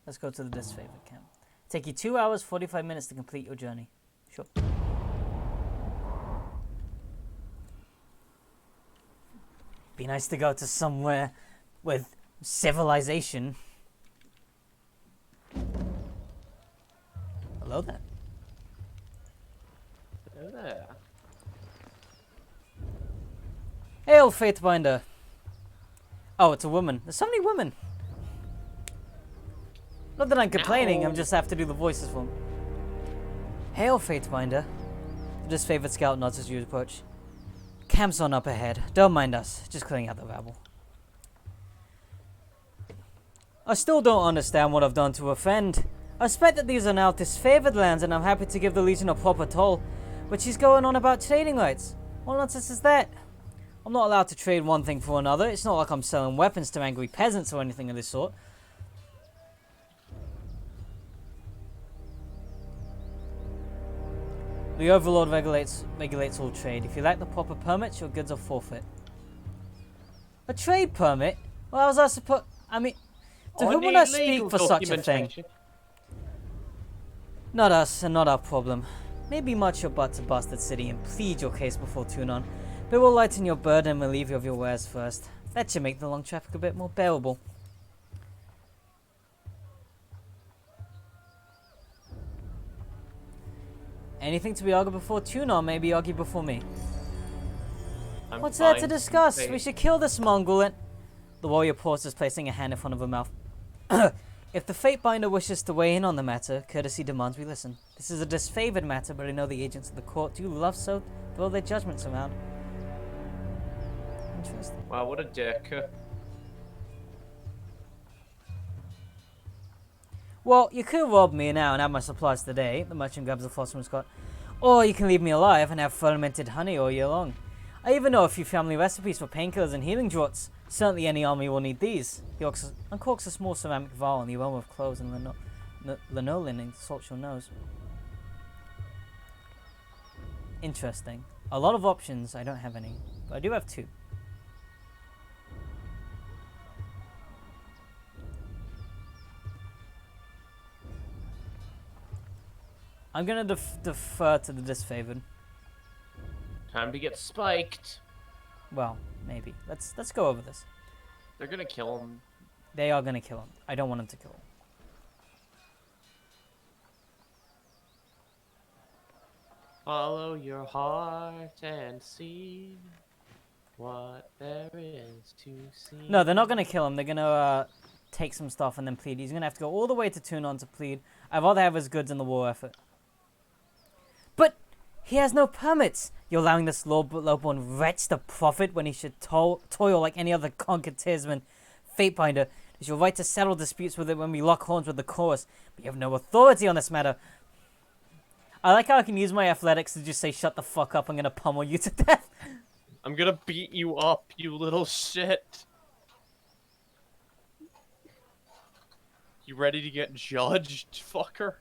Let's go to the Disfavoured camp. Take you 2 hours, 45 minutes to complete your journey. Sure. Be nice to go to somewhere with civilization. Hello there. Hello there. Hail, Fatebinder. Oh, it's a woman. There's so many women. Not that I'm complaining, Ow. I'm just have to do the voices for them. Hail, Fatebinder. The Disfavoured scout nods as you approach. Camp's on up ahead. Don't mind us. Just clearing out the rabble. I still don't understand what I've done to offend. I suspect that these are now disfavored lands and I'm happy to give the Legion a proper toll. But she's going on about trading rights. What nonsense is that? I'm not allowed to trade one thing for another. It's not like I'm selling weapons to angry peasants or anything of this sort. The Overlord regulates all trade. If you lack the proper permits, your goods are forfeit. A trade permit? Well, how was I supposed... I mean, to whom would I speak for such a thing? Not us, and not our problem. Maybe march your butt to Bastard City and plead your case before Tunon. But we'll lighten your burden and relieve you of your wares first. That should make the long traffic a bit more bearable. Anything to be argued before Tunon may be argued before me. What's there to discuss? We should kill this Mongol and... The warrior pauses, placing a hand in front of her mouth. If the Fatebinder wishes to weigh in on the matter, courtesy demands we listen. This is a disfavored matter, but I know the agents of the court do love so throw their judgments around. Interesting. Wow, what a dick. Well, you could rob me now and have my supplies today. The merchant grabs the floss from his cot. Or you can leave me alive and have fermented honey all year long. I even know a few family recipes for painkillers and healing draughts. Certainly any army will need these. He uncorks a small ceramic vial and the aroma of cloves and lanolin salts your nose. Interesting. A lot of options. I don't have any. But I do have two. I'm gonna defer to the Disfavored. Time to get spiked. Well, maybe. Let's go over this. They're gonna kill him. They are gonna kill him. I don't want him to kill him. Follow your heart and see what there is to see. No, they're not gonna kill him. They're gonna take some stuff and then plead. He's gonna have to go all the way to Tunon to plead. I'd rather have his goods in the war effort. But he has no permits. You're allowing this lowborn wretch to profit when he should toil like any other conquered tirsman. Fatebinder, it's your right to settle disputes with it when we lock horns with the chorus, but you have no authority on this matter. I like how I can use my athletics to just say, shut the fuck up, I'm gonna pummel you to death. I'm gonna beat you up, you little shit. You ready to get judged, fucker?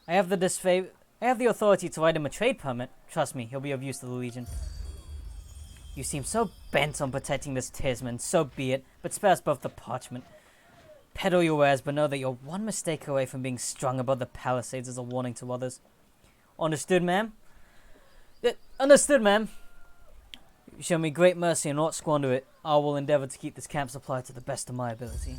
I have the authority to write him a trade permit. Trust me, he'll be of use to the Legion. You seem so bent on protecting this tirsman, so be it, but spare us both the parchment. Peddle your wares, but know that you're one mistake away from being strung above the palisades as a warning to others. Understood, ma'am? Understood, ma'am. You show me great mercy and not squander it. I will endeavor to keep this camp supplied to the best of my ability.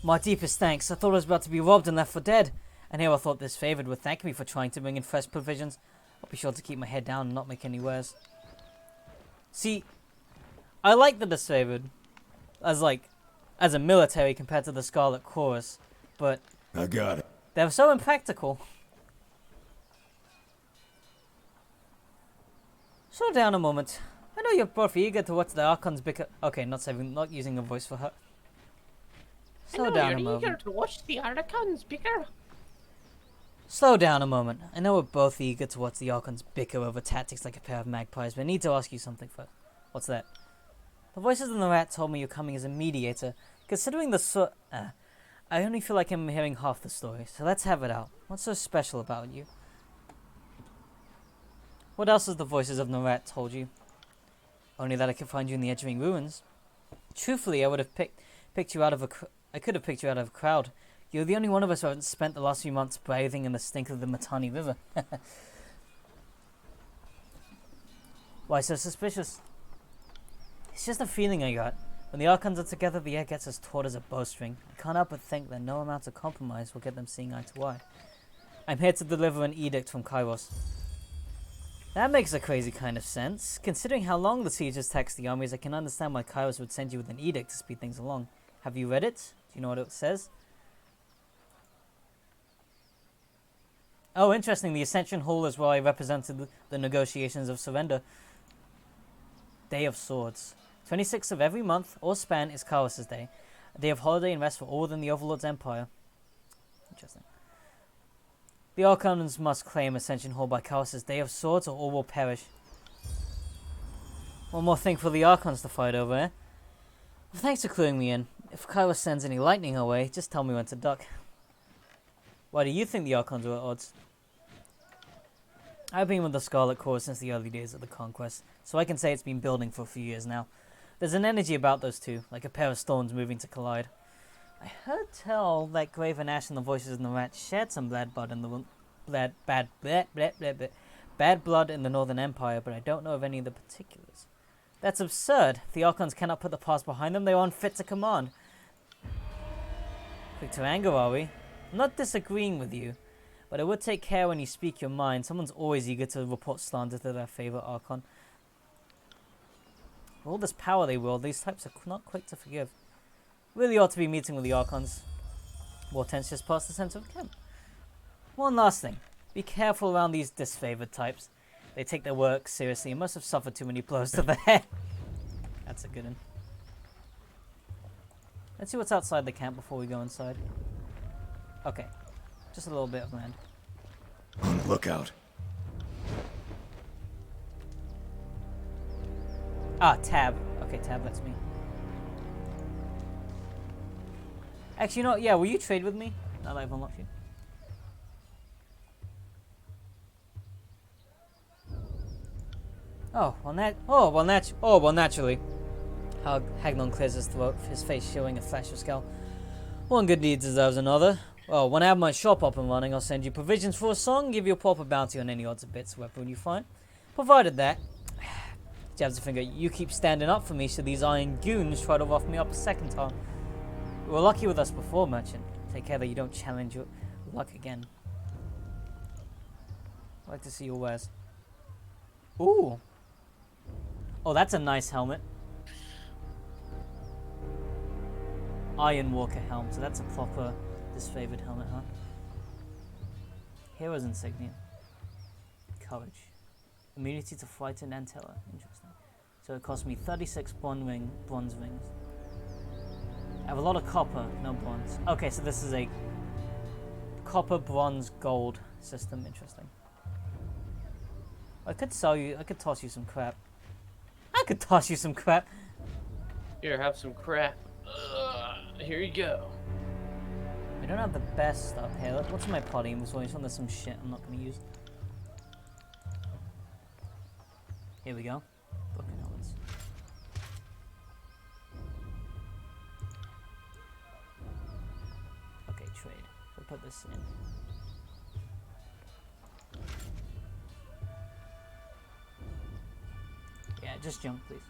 My deepest thanks. I thought I was about to be robbed and left for dead. And here I thought this Favoured would thank me for trying to bring in fresh provisions. I'll be sure to keep my head down and not make any wares. See, I like the Disfavoured as a military compared to the Scarlet Chorus, but I got it. they're so impractical. Slow down a moment. I know you're both eager to watch the Archons bicker. Okay, not using a voice for her. Slow down a moment. Eager to watch the Archons bicker. Slow down a moment. I know we're both eager to watch the Archons bicker over tactics like a pair of magpies, but I need to ask you something first. What's that? The voices in the rat told me you're coming as a mediator. Considering the I only feel like I'm hearing half the story, so let's have it out. What's so special about you? What else has the voices of the rat told you? Only that I can find you in the Edgering Ruins. Truthfully, I would have picked you out of I could have picked you out of a crowd. You're the only one of us who hasn't spent the last few months bathing in the stink of the Matani River. Why so suspicious? It's just a feeling I got. When the Archons are together, the air gets as taut as a bowstring. I can't help but think that no amount of compromise will get them seeing eye to eye. I'm here to deliver an edict from Kairos. That makes a crazy kind of sense. Considering how long the siege has taxed the armies, I can understand why Kairos would send you with an edict to speed things along. Have you read it? Do you know what it says? Oh, interesting. The Ascension Hall is where I represented the negotiations of surrender. Day of Swords. 26th of every month or span is Kairos' day. A day of holiday and rest for all within the Overlord's empire. Interesting. The Archons must claim Ascension Hall by Kairos' Day of Swords or all will perish. One more thing for the Archons to fight over, eh? Well, thanks for cluing me in. If Kairos sends any lightning our way, just tell me when to duck. Why do you think the Archons are at odds? I've been with the Scarlet Corps since the early days of the Conquest, so I can say it's been building for a few years now. There's an energy about those two, like a pair of stones moving to collide. I heard tell that Graven Ash and the Voices in the Rat shared some bad blood in the bad blood in the Northern Empire, but I don't know of any of the particulars. That's absurd. If the Archons cannot put the past behind them, they are unfit to command. Quick to anger, are we? I'm not disagreeing with you, but I would take care when you speak your mind. Someone's always eager to report slander to their favorite Archon. For all this power they wield, these types are not quick to forgive. Really ought to be meeting with the Archons. War tents just past the center of the camp. One last thing. Be careful around these disfavored types. They take their work seriously and must have suffered too many blows to the head. That's a good one. Let's see what's outside the camp before we go inside. Okay. Just a little bit of land. On the lookout. Ah, tab. Okay, tab, that's me. Actually, you know what? Yeah, will you trade with me? Now that I've unlocked you. Naturally. Hagnon clears his throat, his face showing a flash of scowl. One good deed deserves another. Well, when I have my shop up and running, I'll send you provisions for a song, give you a proper bounty on any odds and bits of weapon you find. Provided that, jabs a finger, you keep standing up for me so these iron goons try to rough me up a second time. You were lucky with us before, merchant. Take care that you don't challenge your luck again. I'd like to see your wares. Ooh. Oh, that's a nice helmet. Iron Walker helm, so that's a proper disfavored helmet, huh? Hero's insignia. Courage. Immunity to frightened and terror. Interesting. So it cost me 36 bronze rings. I have a lot of copper, no bronze. Okay, so this is a copper, bronze, gold system. Interesting. I could toss you some crap. Here, have some crap. Here you go. I don't have the best stuff here. What's in my potty inventory? There's some shit I'm not going to use. Here we go. Broken helmets. Okay, trade. So put this in. Yeah, just jump, please.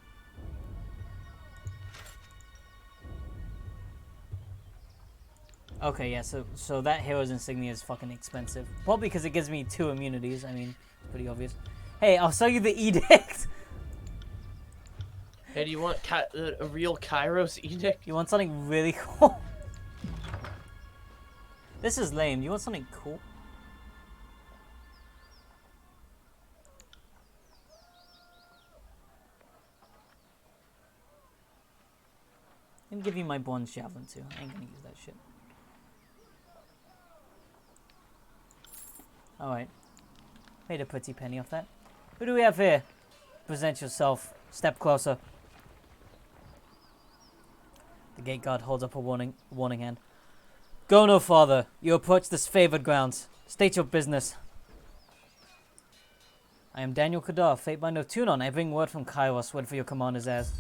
Okay, yeah, so that hero's insignia is fucking expensive. Probably because it gives me 2 immunities. I mean, it's pretty obvious. Hey, I'll sell you the edict. Hey, do you want a real Kairos edict? You want something really cool? This is lame. You want something cool? I'm gonna give you my bronze javelin too. I ain't gonna use that shit. Alright. Made a pretty penny off that. Who do we have here? Present yourself. Step closer. The gate guard holds up a warning hand. Go no farther. You approach disfavored grounds. State your business. I am Daniel Kadar, fate by no Tunon. I bring word from Kairos, word for your commander's heirs.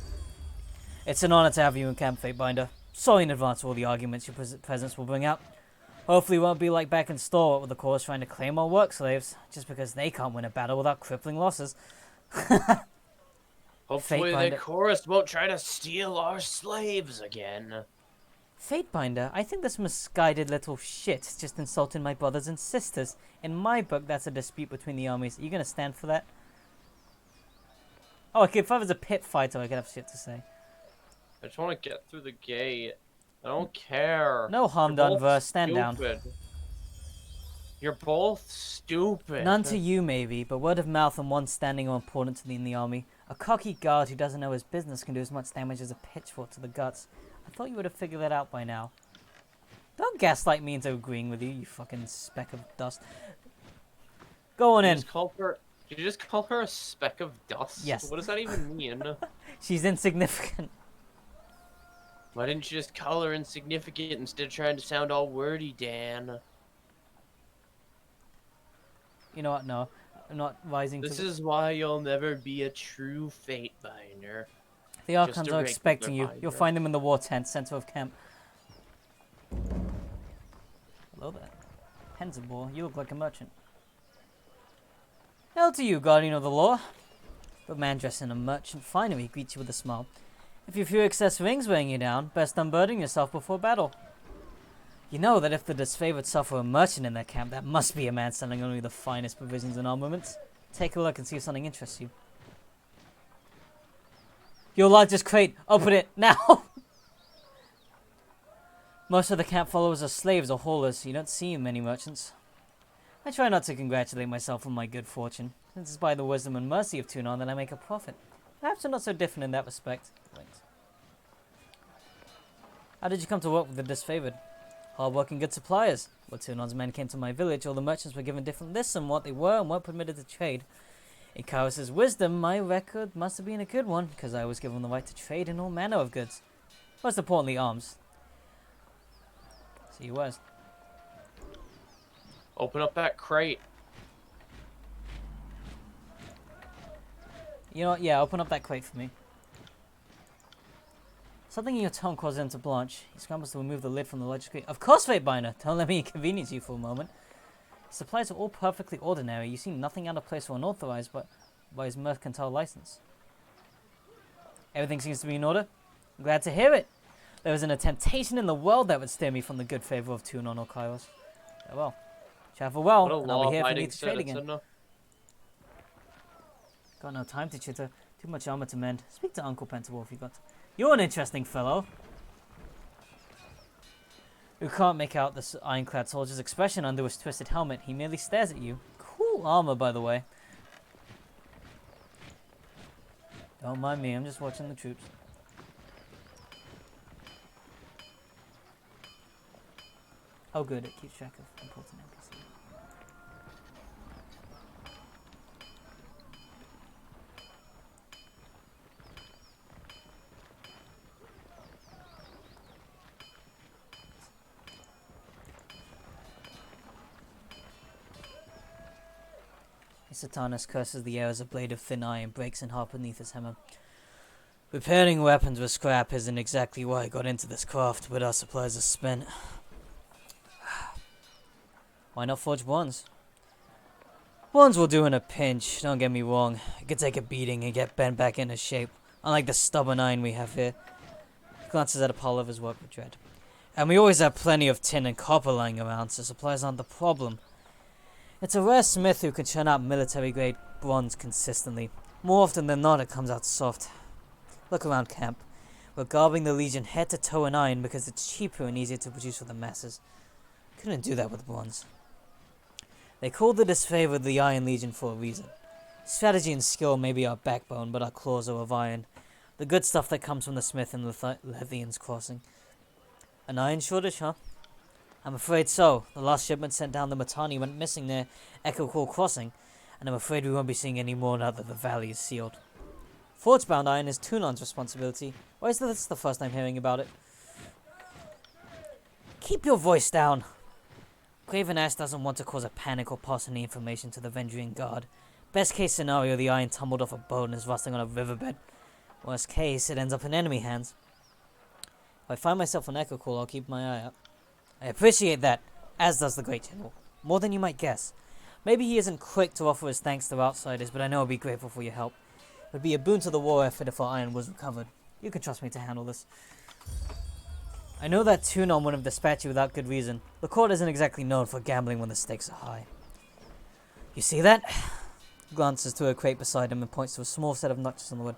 It's an honor to have you in Camp Fatebinder. Sorry in advance for all the arguments your presence will bring out. Hopefully it won't be like back in Stalwart with the cause trying to claim our work slaves, just because they can't win a battle without crippling losses. Hopefully the Fatebinder. chorus won't try to steal our slaves again. Fatebinder, I think this misguided little shit just insulted my brothers and sisters. In my book, that's a dispute between the armies. Are you gonna stand for that? Oh, okay, if I was a pit fighter, I could have shit to say. I just want to get through the gate. I don't care. No harm You're done, both verse. Stand down. stupid. You're both stupid. None to you, maybe, but word of mouth and one standing are important to me in the army. A cocky guard who doesn't know his business can do as much damage as a pitchfork to the guts. I thought you would have figured that out by now. Don't gaslight me into agreeing with you, you fucking speck of dust. Go on in. Did you just call her a speck of dust? Yes. What does that even mean? She's insignificant. Why didn't you just call her insignificant instead of trying to sound all wordy, Dan? You know what? No. I'm not rising to This is why you'll never be a true Fatebinder. The Archons are expecting you. binder. You'll find them in the war tent, center of camp. Hello there. Hensabor, you look like a merchant. Hail to you, guardian of the law. The man dressed in a merchant finery greets you with a smile. If you fear excess rings weighing you down, best unburden yourself before battle. You know that if the Disfavoured suffer a merchant in their camp, that must be a man selling only the finest provisions and armaments. Take a look and see if something interests you. Your largest crate, open it, now! Most of the camp followers are slaves or haulers, you don't see many merchants. I try not to congratulate myself on my good fortune, since it's by the wisdom and mercy of Tunon that I make a profit. Perhaps you're not so different in that respect. Thanks. How did you come to work with the Disfavoured? Hard-working good suppliers. When Tunon's men came to my village, all the merchants were given different lists on what they were and weren't permitted to trade. In Kairos' wisdom, my record must have been a good one, because I was given the right to trade in all manner of goods. Most importantly, arms. So he was. Open up that crate. You know what? Yeah, open up that crate for me. Something in your tone caused him to blanch. He scrambles to remove the lid from the large crate. Of course, Fatebinder! Don't let me inconvenience you for a moment. Supplies are all perfectly ordinary. You see nothing out of place or unauthorized by his mercantile license. Everything seems to be in order. I'm glad to hear it. There isn't a temptation in the world that would steer me from the good favor of Tunon or Kairos. Farewell. Travel well, and I'll be here if you need to trade again. Got no time to chitter. Too much armor to mend. Speak to Uncle Pentawolf if you got. You're an interesting fellow. You can't make out this ironclad soldier's expression under his twisted helmet. He merely stares at you. Cool armor, by the way. Don't mind me, I'm just watching the troops. Oh good, it keeps track of important NPCs. Satanus curses the air as a blade of thin iron breaks in half beneath his hammer. Repairing weapons with scrap isn't exactly why I got into this craft, but our supplies are spent. Why not forge bronze? Bronze will do in a pinch, don't get me wrong. It could take a beating and get bent back into shape, unlike the stubborn iron we have here. He glances at a pile of his work with dread. And we always have plenty of tin and copper lying around, so supplies aren't the problem. It's a rare smith who can churn out military-grade bronze consistently. More often than not, it comes out soft. Look around camp. We're garbing the Legion head to toe in iron because it's cheaper and easier to produce for the masses. Couldn't do that with bronze. They called the Disfavoured the Iron Legion for a reason. Strategy and skill may be our backbone, but our claws are of iron. The good stuff that comes from the smith and Levian's crossing. An iron shortage, huh? I'm afraid so. The last shipment sent down the Matani went missing near Echo Call Crossing, and I'm afraid we won't be seeing any more now that the valley is sealed. Forge-bound iron is Tunon's responsibility. Why is this the first time hearing about it? Keep your voice down. Craven Ash doesn't want to cause a panic or pass any information to the Vendrian Guard. Best case scenario, the iron tumbled off a boat and is rusting on a riverbed. Worst case, it ends up in enemy hands. If I find myself an Echo Call, I'll keep my eye out. I appreciate that, as does the Great General. More than you might guess. Maybe he isn't quick to offer his thanks to outsiders, but I know I'll be grateful for your help. It would be a boon to the war effort if our iron was recovered. You can trust me to handle this. I know that Tunon wouldn't have dispatched you without good reason. The court isn't exactly known for gambling when the stakes are high. You see that? Glances to a crate beside him and points to a small set of notches on the wood.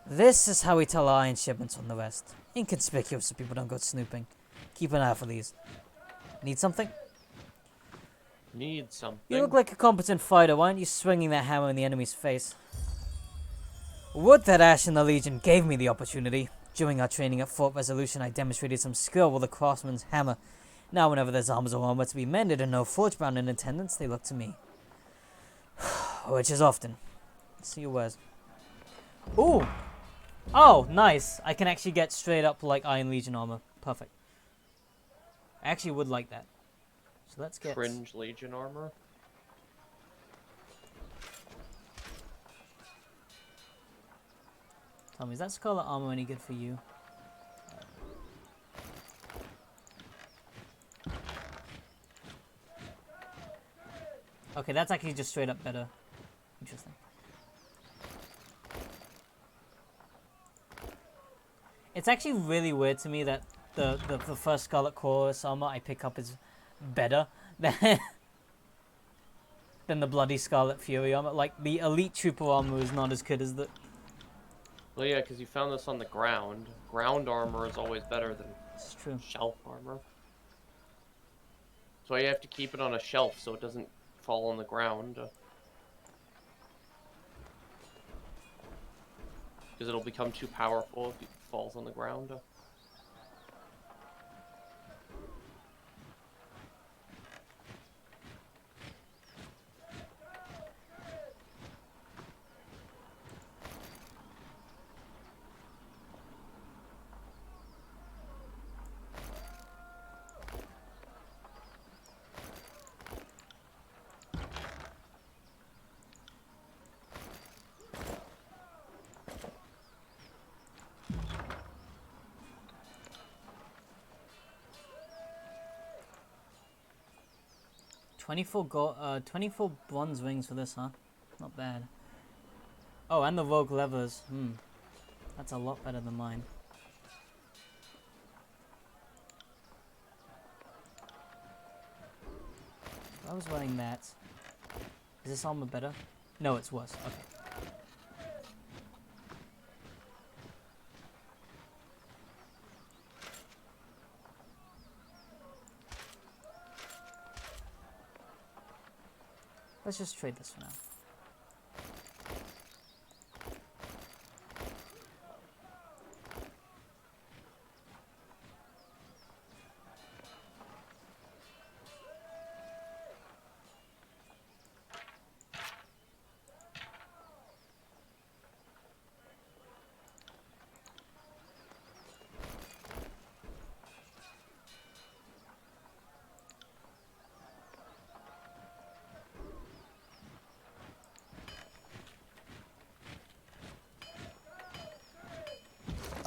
This is how we tell our iron shipments on the rest. Inconspicuous so people don't go snooping. Keep an eye out for these. Need something? Need something. You look like a competent fighter. Why aren't you swinging that hammer in the enemy's face? Would that Ash and the Legion gave me the opportunity. During our training at Fort Resolution, I demonstrated some skill with a craftsman's hammer. Now, whenever there's arms or armor to be mended and no forge-bound in attendance, they look to me. Which is often. Let's see your wares. Ooh! Oh, nice. I can actually get straight up like Iron Legion armor. Perfect. I actually would like that. So let's get... Fringe Legion armor. Tell me, is that Scarlet armor any good for you? Okay, that's actually just straight up better. Interesting. It's actually really weird to me that the first Scarlet Chorus armor I pick up is better than the bloody Scarlet Fury armor. Like, the Elite Trooper armor is not as good as the... Well, yeah, because you found this on the ground. Ground armor is always better than It's true. shelf armor. So you have to keep it on a shelf so it doesn't fall on the ground. Because it'll become too powerful if it falls on the ground. $24 bronze rings for this, huh? Not bad. Oh, and the rogue levers. That's a lot better than mine. If I was wearing that. Is this armor better? No, it's worse. Okay. Let's just trade this for now.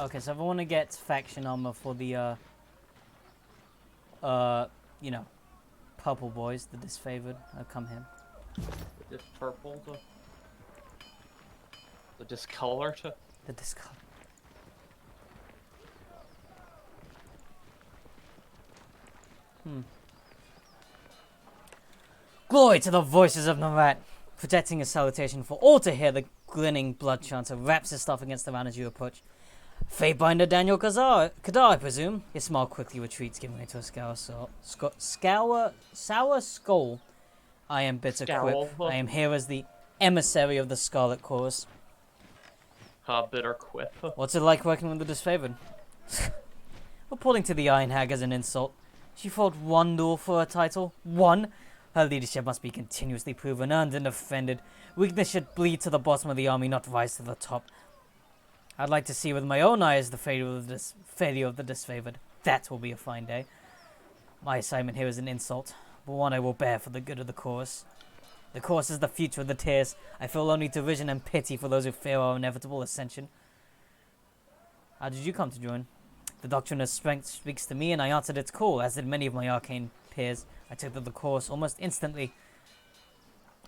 Okay, so if I want to get faction armor for the, you know, purple boys, the disfavored, I'll come here. The purple, the discolored. The discolored. Glory to the voices of Narat! Projecting a salutation for all to hear, the grinning blood chanter wraps his staff against the round as you approach. Fatebinder Daniel Kadar, I presume. His smile quickly retreats, giving way to a sour skull. I am bitter quip. I am here as the emissary of the Scarlet Chorus. Bitter quip. What's it like working with the disfavored? Reporting to the Iron Hag as an insult. She fought one duel for her title. One? Her leadership must be continuously proven, earned and defended. Weakness should bleed to the bottom of the army, not rise to the top. I'd like to see with my own eyes the failure of the disfavored. That will be a fine day. My assignment here is an insult, but one I will bear for the good of the chorus. The chorus is the future of the tears. I feel only derision and pity for those who fear our inevitable ascension. How did you come to join? The Doctrine of Strength speaks to me, and I answered its call, as did many of my arcane peers. I took to the course almost instantly.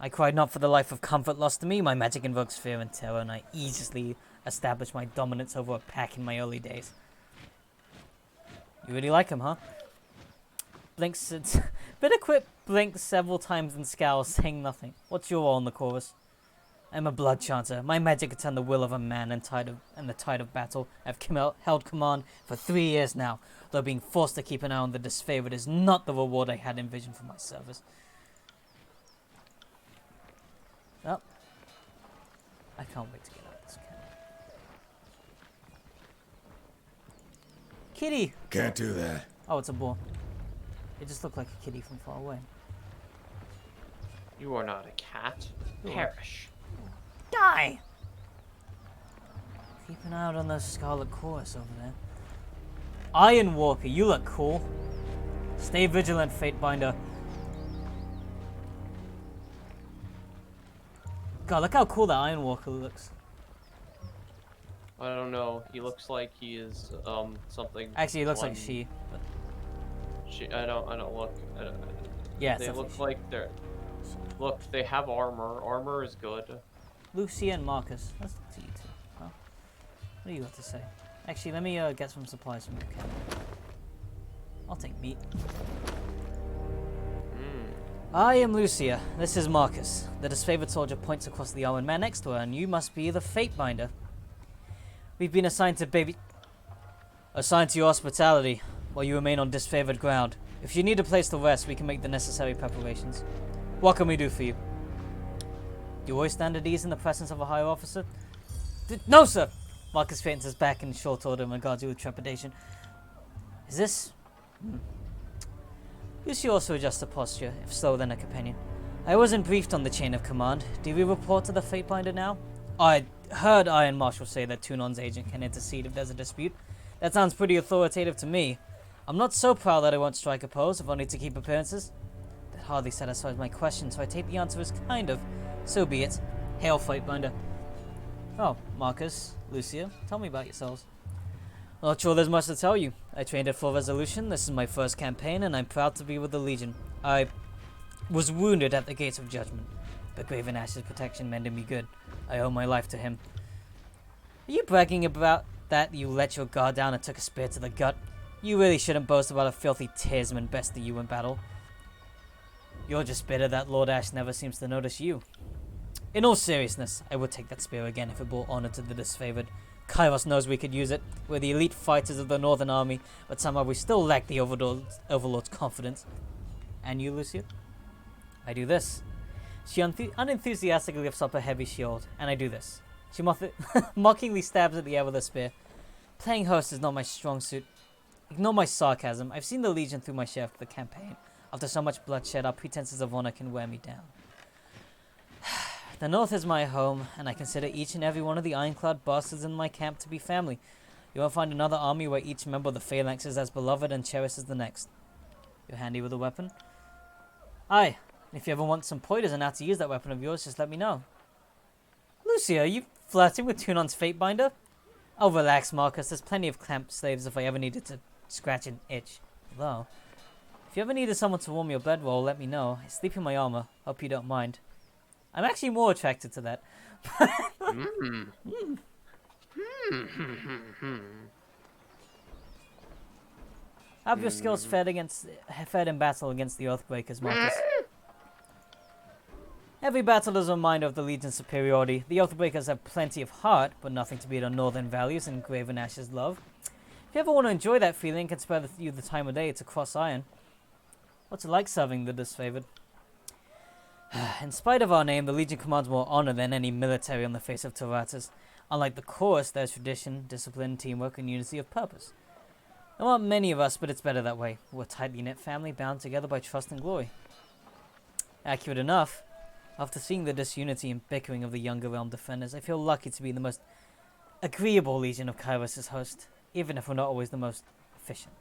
I cried not for the life of comfort lost to me. My magic invokes fear and terror, and I easily established my dominance over a pack in my early days. You really like him, huh? Blinks. Bitterquip blinks several times and scowls, saying nothing. What's your role in the chorus? I'm a blood chanter. My magic can turn the will of a man and the tide of battle. I've held command for 3 years now, though being forced to keep an eye on the Disfavoured is not the reward I had envisioned for my service. Oh. I can't wait to get out of this camp. Kitty! Can't do that. Oh, it's a boar. It just looked like a kitty from far away. You are not a cat. You are. Perish. Die! Keep an eye out on those Scarlet chorus over there. Iron Walker, you look cool. Stay vigilant, Fatebinder. God, look how cool that Iron Walker looks. I don't know. He looks like he is something. Actually, he looks like she. But... I don't look. Yeah, they look like they're. Look, they have armor. Armor is good. Lucia and Marcus. Let's see you two. Huh? What do you got to say? Actually, let me get some supplies from your camp. I'll take meat. I am Lucia. This is Marcus. The disfavored soldier points across the armored man next to her, and you must be the Fatebinder. We've been assigned to your hospitality while you remain on disfavored ground. If you need a place to rest, we can make the necessary preparations. What can we do for you? Do you always stand at ease in the presence of a higher officer? No, sir! Marcus faints his back in short order and regards you with trepidation. Is this... Lucy also adjusts her posture, if slower than her companion. I wasn't briefed on the chain of command. Do we report to the Fatebinder now? I heard Iron Marshal say that Tunon's agent can intercede if there's a dispute. That sounds pretty authoritative to me. I'm not so proud that I won't strike a pose, if only to keep appearances. That hardly satisfies my question, so I take the answer as kind of. So be it. Hail, Fatebinder. Oh, Marcus, Lucia, tell me about yourselves. Not sure there's much to tell you. I trained at Full Resolution. This is my first campaign, and I'm proud to be with the Legion. I was wounded at the gates of judgment, but Graven Ash's protection mended me good. I owe my life to him. Are you bragging about that you let your guard down and took a spear to the gut? You really shouldn't boast about a filthy tearsman besting you in battle. You're just bitter that Lord Ash never seems to notice you. In all seriousness, I would take that spear again if it brought honor to the disfavored. Kairos knows we could use it. We're the elite fighters of the Northern Army, but somehow we still lack the Overlord's confidence. And you, Lucia? I do this. She unenthusiastically lifts up her heavy shield, and I do this. She mockingly stabs at the air with her spear. Playing host is not my strong suit. Ignore my sarcasm. I've seen the Legion through my share of the campaign. After so much bloodshed, our pretenses of honor can wear me down. The North is my home, and I consider each and every one of the ironclad bastards in my camp to be family. You won't find another army where each member of the Phalanx is as beloved and cherished as the next. You're handy with a weapon? Aye. If you ever want some pointers on how to use that weapon of yours, just let me know. Lucia, are you flirting with Tunon's Fatebinder? Oh, relax, Marcus. There's plenty of clamp slaves if I ever needed to scratch an itch. Although, if you ever needed someone to warm your bedroll, let me know. I sleep in my armor. Hope you don't mind. I'm actually more attracted to that. Have your skills fed in battle against the Oathbreakers, Marcus? Every battle is a reminder of the Legion's superiority. The Oathbreakers have plenty of heart, but nothing to beat on Northern values and Graven Ash's love. If you ever want to enjoy that feeling, can spare you the time of day to cross iron. What's it like serving the disfavored? In spite of our name, the Legion commands more honor than any military on the face of Tyranny. Unlike the chorus, there's tradition, discipline, teamwork, and unity of purpose. There aren't many of us, but it's better that way. We're a tightly knit family, bound together by trust and glory. Accurate enough. After seeing the disunity and bickering of the younger realm defenders, I feel lucky to be the most agreeable Legion of Kairos' host, even if we're not always the most efficient.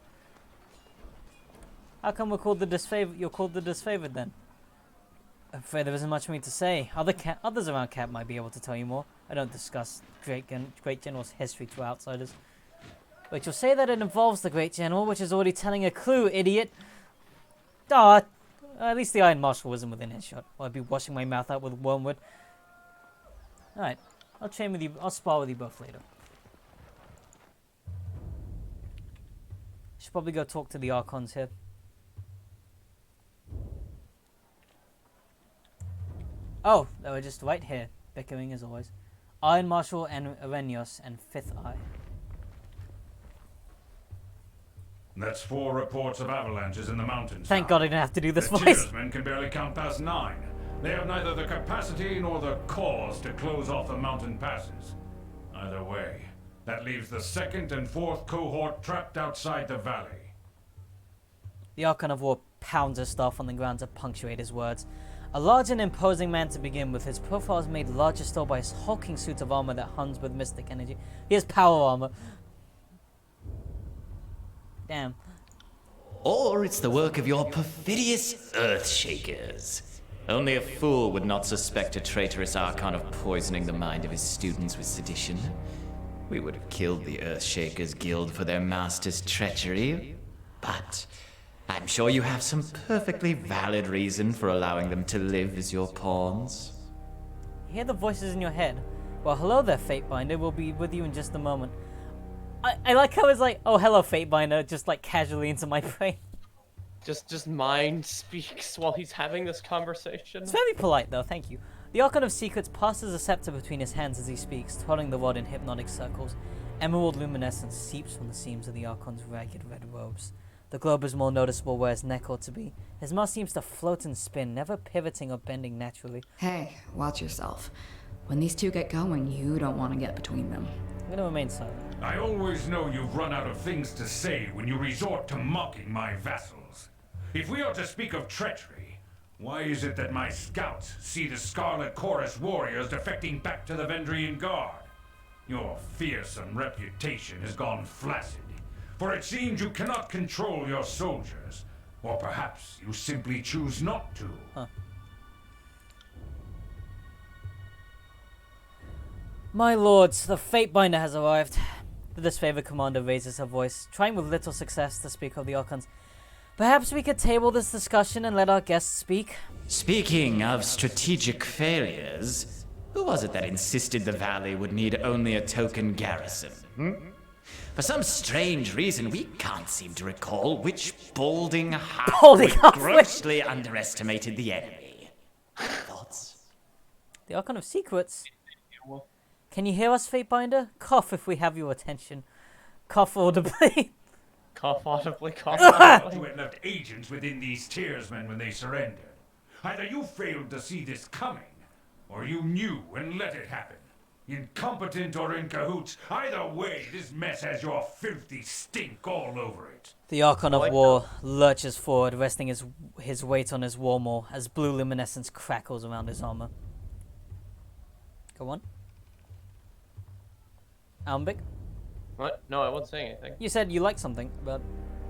How come we're called the disfavored? You're called the disfavored then? I'm afraid there isn't much for me to say. Others around camp might be able to tell you more. I don't discuss Great General's history to outsiders. Wait, you'll say that it involves the Great General, which is already telling a clue, idiot. Ah, at least the Iron Marshal wasn't within headshot. Or I'd be washing my mouth out with wormwood. Alright, I'll train with you. I'll spar with you both later. Should probably go talk to the Archons here. Oh, they were just right here, bickering as always. Iron Marshal and Arenios and Fifth Eye. That's 4 reports of avalanches in the mountains. Thank God I didn't have to do this the voice. Tiersmen can barely count past 9. They have neither the capacity nor the cause to close off the mountain passes. Either way, that leaves the 2nd and 4th cohort trapped outside the valley. The Archon of War pounds his staff on the ground to punctuate his words. A large and imposing man to begin with, his profile is made larger still by his hulking suit of armor that hums with mystic energy. He has power armor. Damn. Or it's the work of your perfidious Earthshakers. Only a fool would not suspect a traitorous Archon of poisoning the mind of his students with sedition. We would have killed the Earthshakers Guild for their master's treachery, but I'm sure you have some perfectly valid reason for allowing them to live as your pawns. You hear the voices in your head. Well, hello there, Fatebinder. We'll be with you in just a moment. I like how it's like, oh, hello, Fatebinder, just like casually into my brain. Just mind speaks while he's having this conversation. It's very polite, though, thank you. The Archon of Secrets passes a scepter between his hands as he speaks, twirling the rod in hypnotic circles. Emerald luminescence seeps from the seams of the Archon's ragged red robes. The globe is more noticeable where his neck ought to be. His mouth seems to float and spin, never pivoting or bending naturally. Hey, watch yourself. When these two get going, you don't want to get between them. I'm going to remain silent. I always know you've run out of things to say when you resort to mocking my vassals. If we are to speak of treachery, why is it that my scouts see the Scarlet Chorus warriors defecting back to the Vendrian Guard? Your fearsome reputation has gone flaccid, for it seems you cannot control your soldiers, or perhaps you simply choose not to. Huh. My lords, the Fatebinder has arrived. The disfavored commander raises her voice, trying with little success to speak of the Archons. Perhaps we could table this discussion and let our guests speak? Speaking of strategic failures, who was it that insisted the valley would need only a token garrison? For some strange reason, we can't seem to recall which balding halfwit grossly underestimated the enemy. Thoughts? The Archon of Secrets? Can you hear us, Fatebinder? Cough if we have your attention. Cough audibly. Cough audibly, cough You audibly. had left agents within these Tiersmen when they surrendered. Either you failed to see this coming, or you knew and let it happen. Incompetent or in cahoots, either way, this mess has your filthy stink all over it. The Archon of War lurches forward, resting his weight on his war maul as blue luminescence crackles around his armor. Go on. Almbic, What? No, I wasn't saying anything. you said you liked something about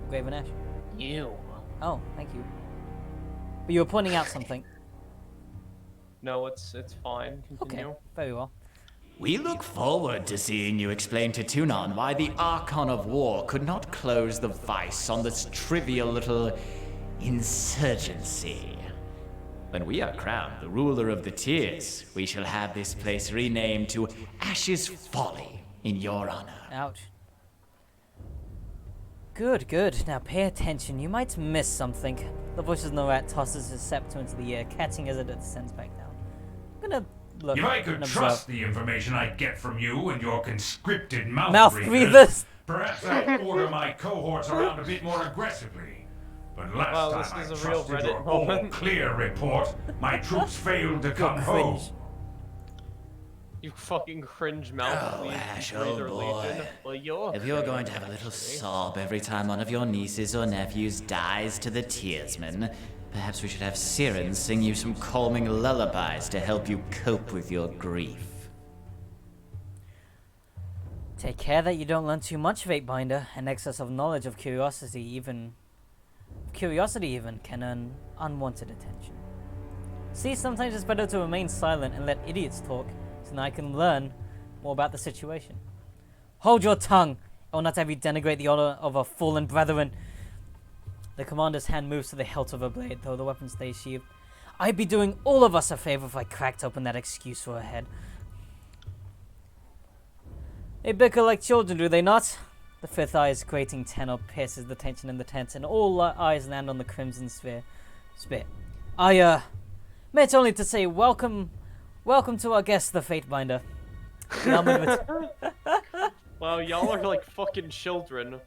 Graven Ash. You. Oh, thank you. But you were pointing out something. No, it's fine. Continue. Okay, very well. We look forward to seeing you explain to Tunon why the Archon of War could not close the vice on this trivial little insurgency. When we are crowned the ruler of the Tiers, we shall have this place renamed to Ash's Folly in your honor. Ouch. Good, good. Now pay attention. You might miss something. The voice of the rat tosses his scepter into the air, catching as it descends back down. I'm gonna look. If I could and trust observe. the information I get from you and your conscripted mouth, Mouth breathers. perhaps I'd order my cohorts around a bit more aggressively. But last Wow, time this I is a real trusted Reddit your all moment. clear report, my troops failed to come home. Cringe. You fucking cringe mouth. Oh, Legion, Ash, oh breather boy. Legion. Well, you're If you're going to have a little sob every time one of your nieces or nephews dies to the Tiersmen, perhaps we should have Siren sing you some calming lullabies to help you cope with your grief. Take care that you don't learn too much, Fatebinder. An excess of knowledge of curiosity even can earn unwanted attention. See, sometimes it's better to remain silent and let idiots talk, so that I can learn more about the situation. Hold your tongue, I will not have you denigrate the honor of our fallen brethren. The commander's hand moves to the hilt of her blade, though the weapon stays sheathed. I'd be doing all of us a favor if I cracked open that excuse for her head. They bicker like children, do they not? The fifth eye's grating tenor pierces the tension in the tent, and all eyes land on the crimson sphere. I, meant only to say welcome to our guest, the Fatebinder. The armored Wow, y'all are like fucking children.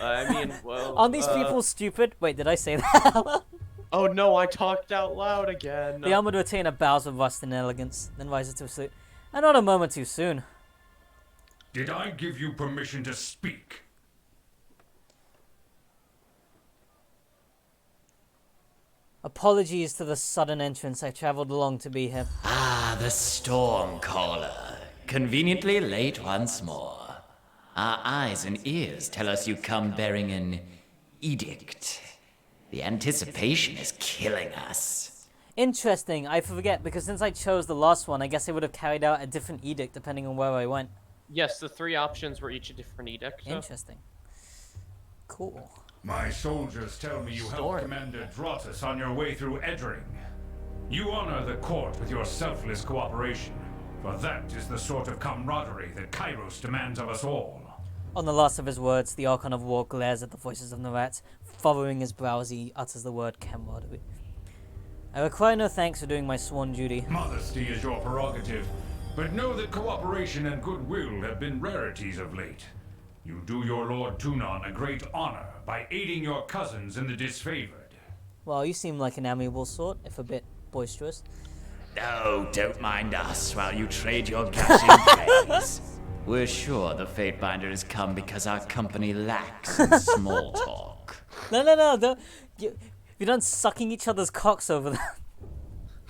I mean, well... Aren't these people stupid? Wait, did I say that? Oh no, I talked out loud again. The armored retainer bows with rust and elegance, then rises to a salute. And not a moment too soon. Did I give you permission to speak? Apologies to the sudden entrance. I traveled along to be here. Ah, the Stormcaller. Conveniently late once more. Our eyes and ears tell us you come bearing an edict. The anticipation is killing us. Interesting. I forget, because since I chose the last one, I guess I would have carried out a different edict depending on where I went. Yes, the 3 options were each a different edict. So. Interesting. Cool. My soldiers tell me you helped Commander Drotus on your way through Edring. You honor the court with your selfless cooperation, for that is the sort of camaraderie that Kairos demands of us all. On the last of his words, the Archon of War glares at the voices of Narat, furrowing his brow as he utters the word camaraderie. I require no thanks for doing my sworn duty. Modesty is your prerogative, but know that cooperation and goodwill have been rarities of late. You do your Lord Tunon a great honor by aiding your cousins in the Disfavoured. Well, you seem like an amiable sort, if a bit boisterous. No, don't mind us while you trade your gushing praise. We're sure the Fatebinder has come because our company lacks in small talk. No, don't. You're done sucking each other's cocks over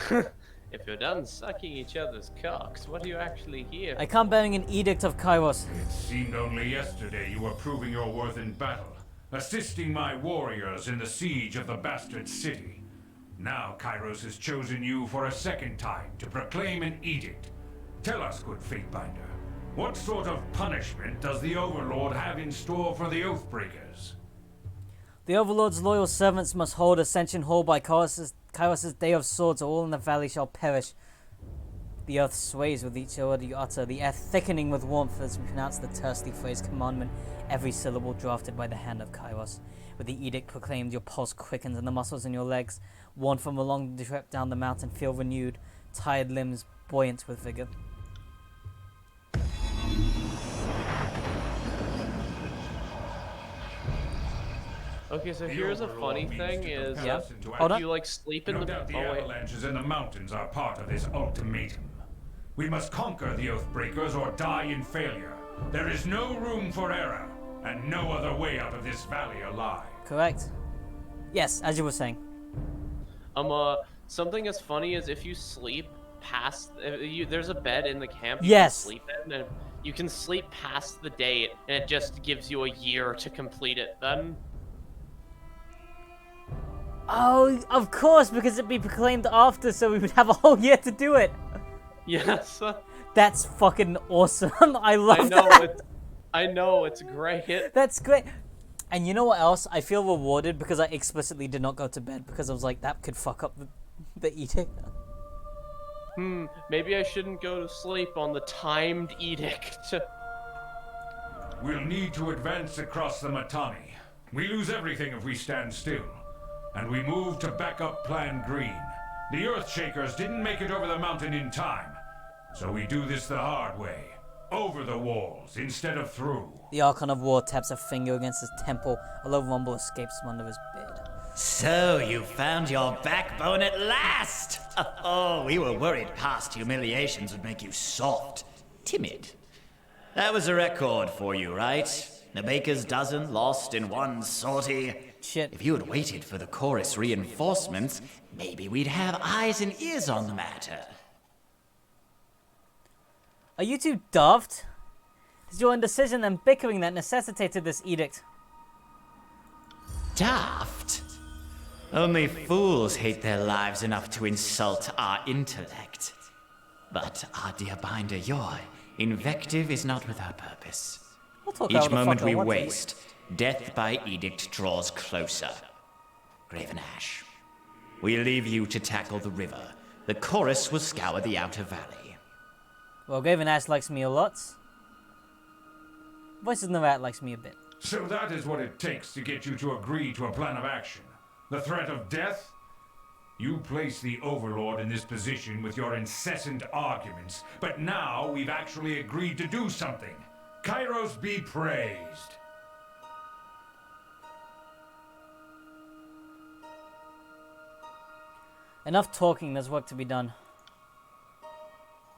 that. If you're done sucking each other's cocks, what are you actually here? I come bearing an edict of Kairos. It seemed only yesterday you were proving your worth in battle, assisting my warriors in the siege of the bastard city. Now Kairos has chosen you for a second time to proclaim an edict. Tell us, good Fatebinder, what sort of punishment does the Overlord have in store for the Oathbreakers? The Overlord's loyal servants must hold Ascension Hall by Kairos' Day of Swords, or all in the valley shall perish. The earth sways with each word you utter, the air thickening with warmth as we pronounce the tersely phrased commandment, every syllable drafted by the hand of Kairos. With the edict proclaimed, your pulse quickens and the muscles in your legs, worn from a long trip down the mountain, feel renewed, tired limbs buoyant with vigor. Okay, so here's a funny thing is, Hold on. you like sleep in No the... doubt the Oh, wait. avalanches in the mountains are part of this ultimatum. We must conquer the Oathbreakers or die in failure. There is no room for error, and no other way out of this valley alive. Correct. Yes, as you were saying. Something as funny as if you sleep past... there's a bed in the camp you Yes. can sleep in, and you can sleep past the date, and it just gives you a year to complete it then. Oh, of course, because it'd be proclaimed after, so we would have a whole year to do it. Yes. That's fucking awesome. I love I know, that. I know, it's great. That's great. And you know what else? I feel rewarded because I explicitly did not go to bed because I was like, that could fuck up the edict. Maybe I shouldn't go to sleep on the timed edict. We'll need to advance across the Matani. We lose everything if we stand still. And we move to backup Plan Green. The Earthshakers didn't make it over the mountain in time. So we do this the hard way. Over the walls instead of through. The Archon of War taps a finger against his temple. A low rumble escapes from under his bed. So you found your backbone at last! Oh, we were worried past humiliations would make you soft, timid. That was a record for you, right? The baker's dozen lost in one sortie. Shit. If you had waited for the chorus reinforcements, maybe we'd have eyes and ears on the matter. Are you two daft? It's your indecision and bickering that necessitated this edict. Daft? Only fools hate their lives enough to insult our intellect. But, our dear Binder, your invective is not without purpose. I'll talk Each however the moment fuck I we want to. waste, death by edict draws closer. Graven Ash, we leave you to tackle the river. The chorus will scour the outer valley. Well, Graven Ash likes me a lot. Voices in the Rat likes me a bit. So that is what it takes to get you to agree to a plan of action. The threat of death? You place the Overlord in this position with your incessant arguments, but now we've actually agreed to do something. Kairos be praised. Enough talking, there's work to be done.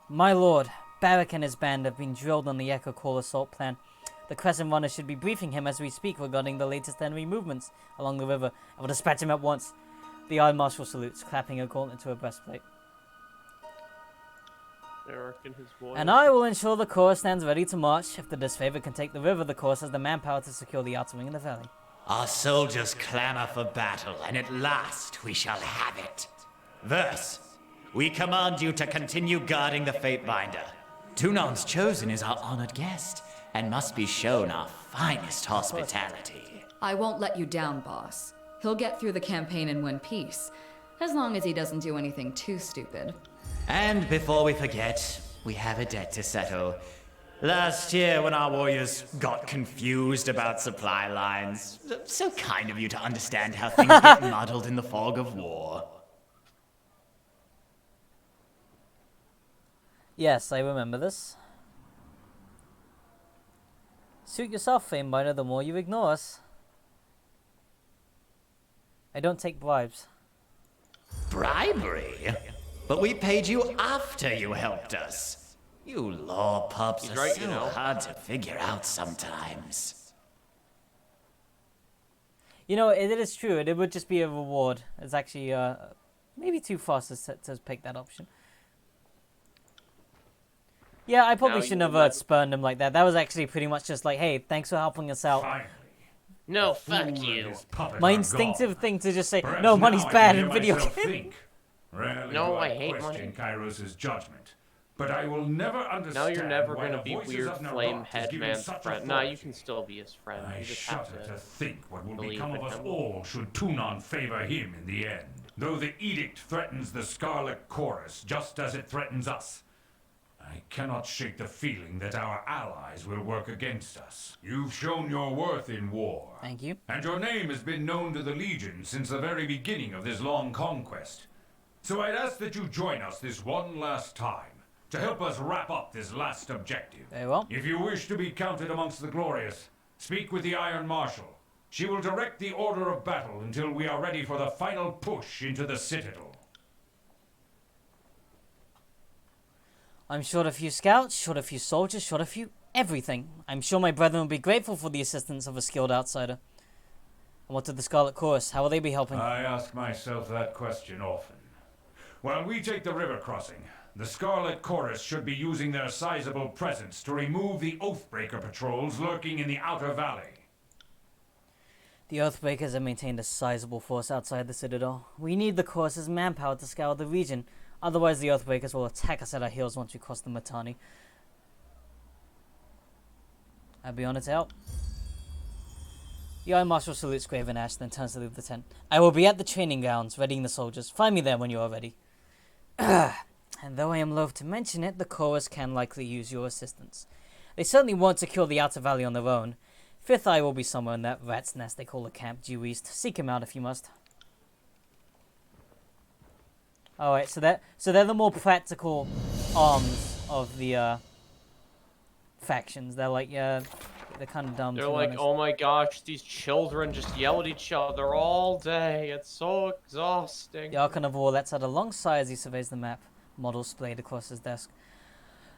My lord, Barak and his band have been drilled on the Echo Call assault plan. The Crescent Runner should be briefing him as we speak regarding the latest enemy movements along the river. I will dispatch him at once. The Iron Marshal salutes, clapping a gauntlet to a breastplate. Eric and his voice. And I will ensure the Chorus stands ready to march. If the Disfavoured can take the river, the Chorus has the manpower to secure the outer wing in the valley. Our soldiers clamor for battle, and at last we shall have it. Verse, we command you to continue guarding the Fatebinder. Tunon's chosen is our honored guest, and must be shown our finest hospitality. I won't let you down, boss. He'll get through the campaign and win peace, as long as he doesn't do anything too stupid. And before we forget, we have a debt to settle. Last year, when our warriors got confused about supply lines, so kind of you to understand how things get muddled in the fog of war. Yes, I remember this. Suit yourself, Famebinder, the more you ignore us. I don't take bribes. Bribery? But we paid you after you helped us. You law pups He's are right, so you know. hard to figure out sometimes. You know, it is true. It would just be a reward. It's actually maybe too fast to pick that option. Yeah, I probably Now shouldn't you have let- spurned him like that. That was actually pretty much just like, hey, thanks for helping us out. Finally. No, the fool fuck and you. his puppet My are instinctive gone. thing to just say, Perhaps no, now money's I bad can in hear video myself games. think. Rarely No, do I hate question money. Kairos' judgment, but I will never understand. Now you're never why gonna the be voices weird of Narok flame is given headman's such friend. Nah, you authority. can still be his friend. I You just have shudder to. to think what will believe become of in us him. all should Tunon favor him in the end. Though the edict threatens the Scarlet Chorus just as it threatens us, I cannot shake the feeling that our allies will work against us. You've shown your worth in war. Thank you. And your name has been known to the Legion since the very beginning of this long conquest. So I'd ask that you join us this one last time, to help us wrap up this last objective. Very well. If you wish to be counted amongst the glorious, speak with the Iron Marshal. She will direct the order of battle until we are ready for the final push into the Citadel. I'm short a few scouts, short a few soldiers, short a few everything. I'm sure my brethren will be grateful for the assistance of a skilled outsider. And what of the Scarlet Chorus? How will they be helping? I ask myself that question often. While we take the river crossing, the Scarlet Chorus should be using their sizable presence to remove the Oathbreaker patrols lurking in the outer valley. The Oathbreakers have maintained a sizable force outside the Citadel. We need the Chorus's manpower to scour the region. Otherwise, the Oathbreakers will attack us at our heels once we cross the Matani. I'll be on it to help. The Iron Marshal salutes Graven Ash, then turns to leave the tent. I will be at the training grounds, readying the soldiers. Find me there when you are ready. And though I am loath to mention it, the Chorus can likely use your assistance. They certainly won't secure the outer valley on their own. Fifth Eye will be somewhere in that rat's nest they call a camp due east. Seek him out if you must. Alright, so they're the more practical arms of the factions. They're like, they're kind of dumb. They're to be like, honest. oh my gosh, these children just yell at each other all day. It's so exhausting. The Archon of War lets out a long sigh as he surveys the map, model splayed across his desk.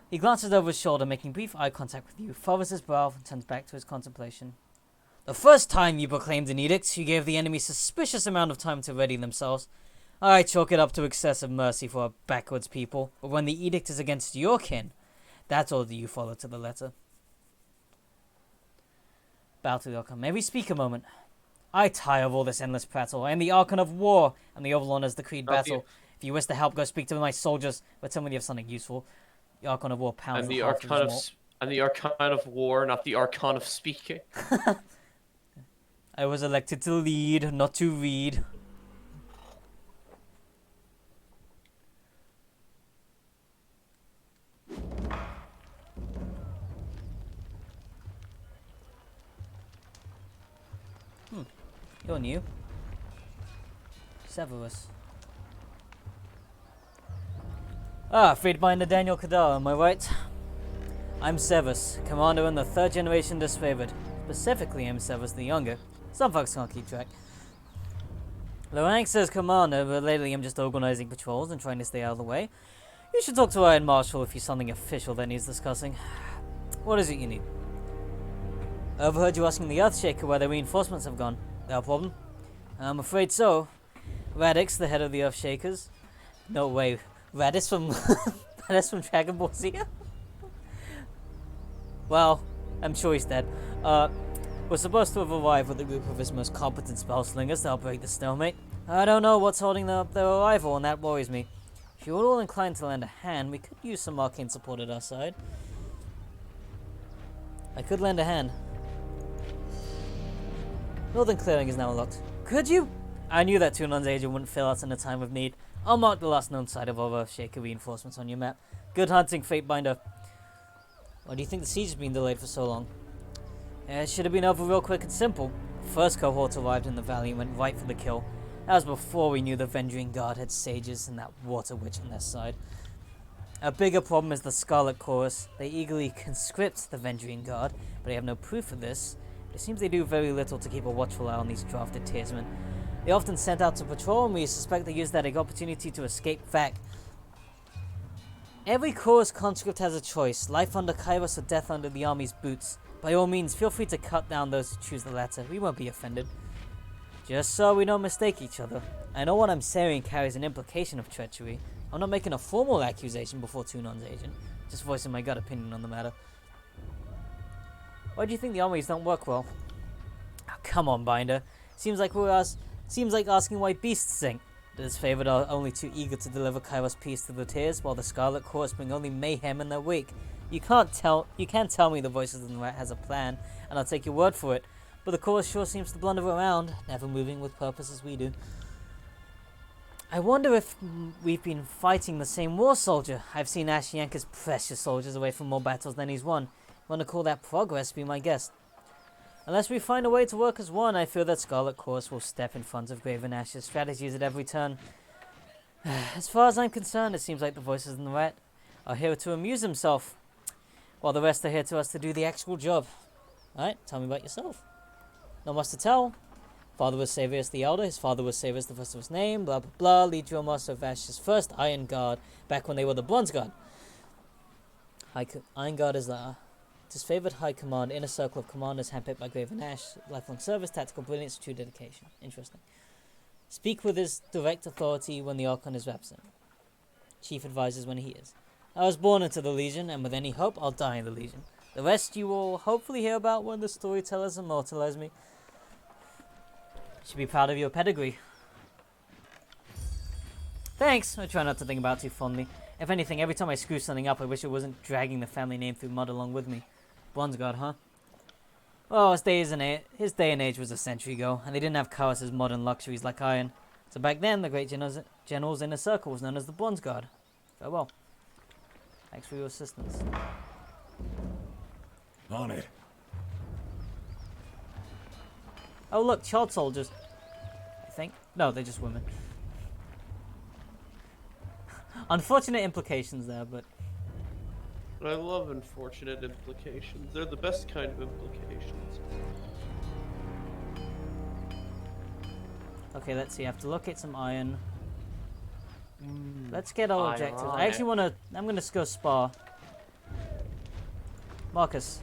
He glances over his shoulder, making brief eye contact with you, furrows his brow, and turns back to his contemplation. The first time you proclaimed an edict, you gave the enemy suspicious amount of time to ready themselves. I chalk it up to excessive mercy for a backwards people, but when the edict is against your kin, that's order you follow to the letter. Bow to the Archon. May we speak a moment? I tire of all this endless prattle. I am the Archon of War, and the Overlord has decreed battle. If you wish to help, go speak to my soldiers. But tell me you have something useful. The Archon of War pounds And the the heart of Archon his of wall. I'm the Archon of War, not the Archon of Speaking. I was elected to lead, not to read. You're new. Severus. Ah, Freedbinder Daniel Kadar, am I right? I'm Severus, commander in the 3rd generation Disfavoured. Specifically, I'm Severus the Younger. Some folks can't keep track. The rank says commander, but lately I'm just organizing patrols and trying to stay out of the way. You should talk to Iron Marshal if you're something official that needs discussing. What is it you need? I overheard you asking the Earthshaker where the reinforcements have gone. No problem? I'm afraid so. Radix, the head of the Earthshakers. No way. Radix from Radix from Dragon Ball Z? Well, I'm sure he's dead. We're supposed to have arrived with a group of his most competent spell slingers to help break the stalemate. I don't know what's holding up their arrival, and that worries me. If you're all inclined to lend a hand, we could use some arcane support at our side. I could lend a hand. Northern Clearing is now unlocked. Could you? I knew that Tunon's agent wouldn't fail us in a time of need. I'll mark the last known site of our Earthshaker reinforcements on your map. Good hunting, Fatebinder. Why do you think the siege has been delayed for so long? It should have been over real quick and simple. The first cohort arrived in the valley and went right for the kill. That was before we knew the Vendrian Guard had sages and that water witch on their side. A bigger problem is the Scarlet Chorus. They eagerly conscript the Vendrian Guard, but they have no proof of this. It seems they do very little to keep a watchful eye on these drafted tiersmen. They often sent out to patrol, and we suspect they use that opportunity to escape back. Every chorus conscript has a choice, life under Kairos or death under the army's boots. By all means, feel free to cut down those who choose the latter. We won't be offended. Just so we don't mistake each other. I know what I'm saying carries an implication of treachery. I'm not making a formal accusation before Tunon's agent, just voicing my gut opinion on the matter. Why do you think the armies don't work well? Oh, come on, Binder. Seems like asking why beasts sing. The Disfavored are only too eager to deliver Kairos peace to the Tears, while the Scarlet Chorus bring only mayhem in their wake. You can't tell me the Voices of the Rat has a plan, and I'll take your word for it. But the Chorus sure seems to blunder around, never moving with purpose as we do. I wonder if we've been fighting the same war soldier. I've seen Ash yank his precious soldiers away from more battles than he's won. Want to call that progress, be my guest. Unless we find a way to work as one, I fear that Scarlet Chorus will step in front of Graven Ash's strategies at every turn. As far as I'm concerned, it seems like the Voices in the Rat are here to amuse himself, while the rest are here to us to do the actual job. Alright, tell me about yourself. Not much to tell. Father was Savius the Elder, his father was Savius the first of his name, blah blah blah, lead drill master of Ash's first Iron Guard, back when they were the Bronze Guard. Iron Guard is the Disfavored High Command, inner circle of commanders handpicked by Graven Ash, lifelong service, tactical brilliance, true dedication. Interesting. Speak with his direct authority when the Archon is absent. Chief advises when he is. I was born into the Legion, and with any hope, I'll die in the Legion. The rest you will hopefully hear about when the storytellers immortalize me. You should be proud of your pedigree. Thanks, I try not to think about it too fondly. If anything, every time I screw something up, I wish it wasn't dragging the family name through mud along with me. Bronze Guard, huh? Well, his day and age was a century ago, and they didn't have Kairos' modern luxuries like iron. So back then, the great general's inner circle was known as the Bronze Guard. Farewell. Thanks for your assistance. On it. Oh look, child soldiers. I think. No, they're just women. Unfortunate implications there, but... I love unfortunate implications. They're the best kind of implications. Okay, let's see. I have to locate some iron. Let's get our objectives. I actually want to... I'm going to go spar. Marcus,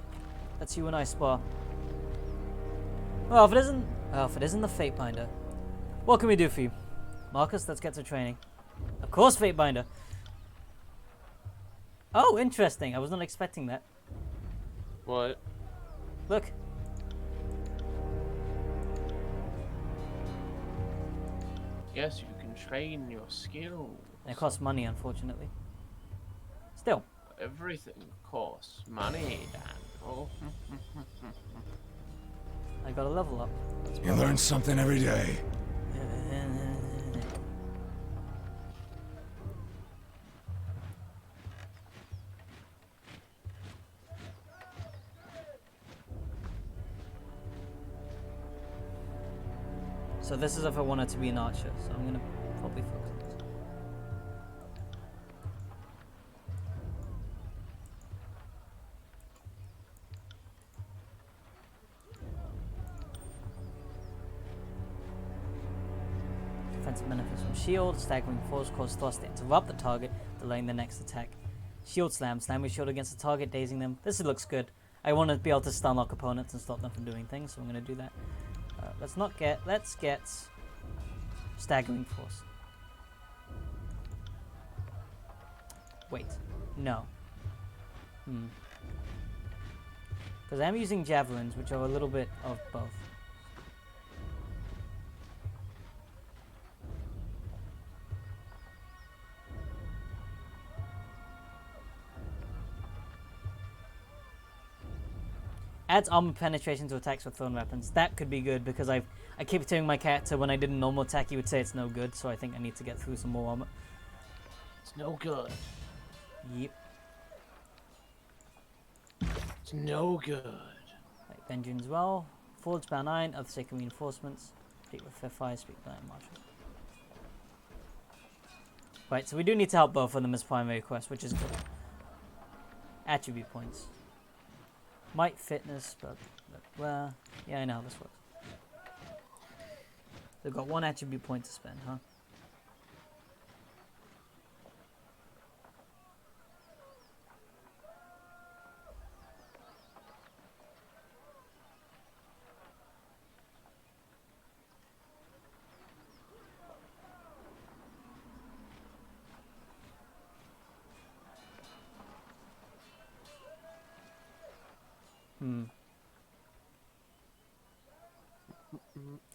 that's you and I spar. Well, if it isn't the Fatebinder, what can we do for you? Marcus, let's get to training. Of course, Fatebinder. Oh, interesting. I was not expecting that. What? Look. Yes, you can train your skill. It costs money, unfortunately. Still. everything costs money, Daniel. I got a level up. You learn something every day. So this is if I wanted to be an archer, so I'm gonna probably focus on this. Defensive benefits from shield, staggering force, cause thrust to interrupt the target, delaying the next attack. Shield slam, slam your shield against the target, dazing them. This looks good. I want to be able to stun lock opponents and stop them from doing things, so I'm gonna do that. Let's get staggering force. Wait, no. Because I'm using javelins, which are a little bit of both. Adds armor penetration to attacks with thrown weapons. That could be good because I keep telling my character when I did a normal attack he would say it's no good, so I think I need to get through some more armor. It's no good. Yep. It's no good. Like Vengeance as well. Forge Bound Iron, other sacred reinforcements. Speak with Fifth Eye, speak with Iron Marshal. Right, so we do need to help both of them as primary quests, which is good. Attribute points. Might, fitness, but well, yeah, I know how this works. They've got one attribute point to spend, huh?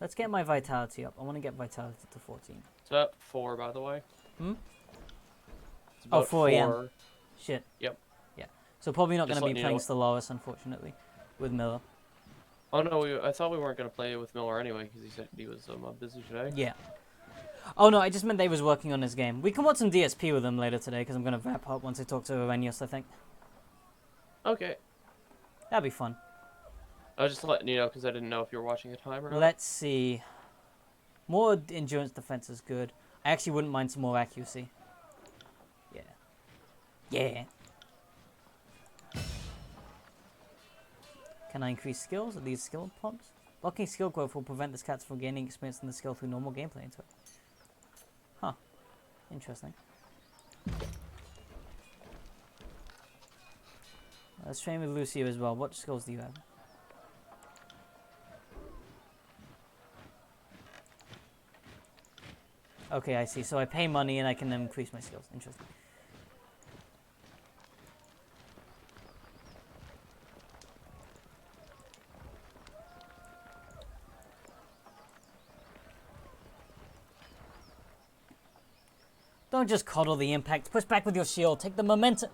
Let's get my vitality up. I want to get vitality to 14. It's up 4, by the way. Hmm? It's Oh, about 4 a.m. Shit. Yep. Yeah. So probably not Just going to be letting you playing know. Stellaris, unfortunately, with Miller. Oh no, I thought we weren't gonna play it with Miller anyway because he said he was busy today. Yeah. Oh no, I just meant they was working on his game. We can watch some DSP with him later today because I'm going to wrap up once I talk to Arrhenius, I think. Okay. That'd be fun. I was just letting you know because I didn't know if you were watching a time or not. Let's see. More endurance defense is good. I actually wouldn't mind some more accuracy. Yeah. Yeah. Can I increase skills? Are these skill prompts? Blocking skill growth will prevent this cat from gaining experience in the skill through normal gameplay into it. Huh. Interesting. Let's train with Lucio as well. What skills do you have? Okay, I see. So I pay money and I can then increase my skills. Interesting. Don't just coddle the impact. Push back with your shield. Take the momentum.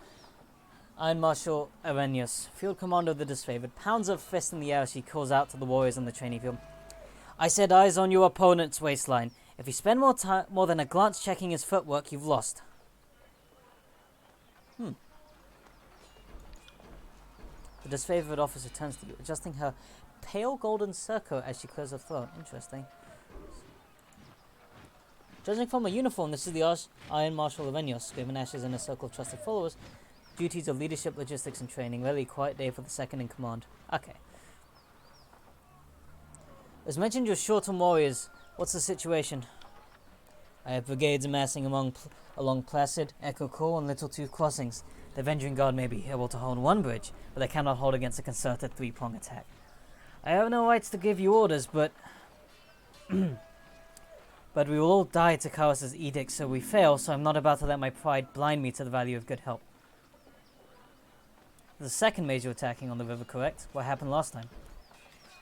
Iron Marshal Arrhenius, Field Commander of the Disfavored, pounds her fist in the air as she calls out to the warriors on the training field. I said eyes on your opponent's waistline. If you spend more than a glance checking his footwork, you've lost. The disfavored officer turns to you, adjusting her pale golden surcoat as she clears her throat. Interesting. Judging from her uniform, this is the Iron Marshal Arrhenius, given ashes in a circle of trusted followers. Duties of leadership, logistics, and training. Really a quiet day for the second in command. Okay. As mentioned, you're short on warriors. What's the situation? I have brigades amassing along Placid, Echo Core, and Little Tooth crossings. The Avenging Guard may be able to hold one bridge, but they cannot hold against a concerted three-prong attack. I have no rights to give you orders, but... but we will all die to Karos' edict, so we fail, so I'm not about to let my pride blind me to the value of good help. The second major attacking on the river, correct? What happened last time?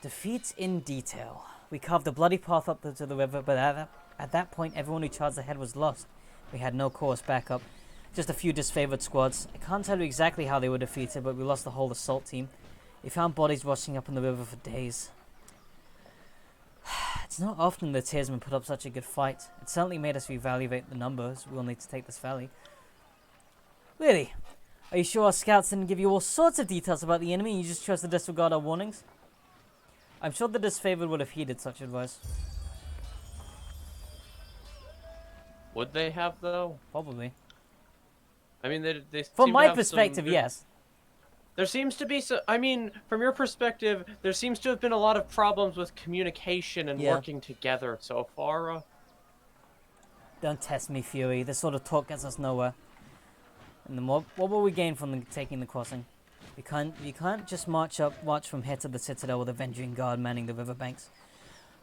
Defeats in detail. We carved a bloody path up to the river, but at that point, everyone who charged ahead was lost. We had no course backup. Just a few disfavored squads. I can't tell you exactly how they were defeated, but we lost the whole assault team. We found bodies washing up in the river for days. It's not often the Tearsmen put up such a good fight. It certainly made us reevaluate the numbers we'll need to take this valley. Really? Are you sure our scouts didn't give you all sorts of details about the enemy and you just chose to disregard our warnings? I'm sure the Disfavored would have heeded such advice. Would they have, though? Probably. I mean, they From seem to my have perspective, some... yes. There seems to be so. I mean, from your perspective, there seems to have been a lot of problems with communication and working together so far. Don't test me, Fury. This sort of talk gets us nowhere. And then what will we gain from taking the crossing? We can't just march from here to the Citadel with a Avenging Guard manning the riverbanks.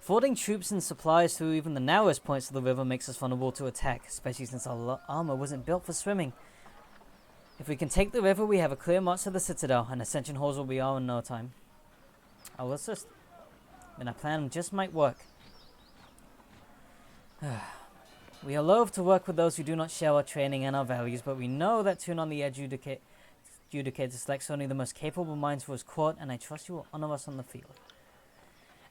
Fording troops and supplies through even the narrowest points of the river makes us vulnerable to attack, especially since our armor wasn't built for swimming. If we can take the river, we have a clear march to the Citadel, and Ascension Halls will be ours in no time. I'll assist. Then our plan just might work. We are loath to work with those who do not share our training and our values, but we know that Tune on the Adjudicator selects only the most capable minds for his court, and I trust you will honor us on the field.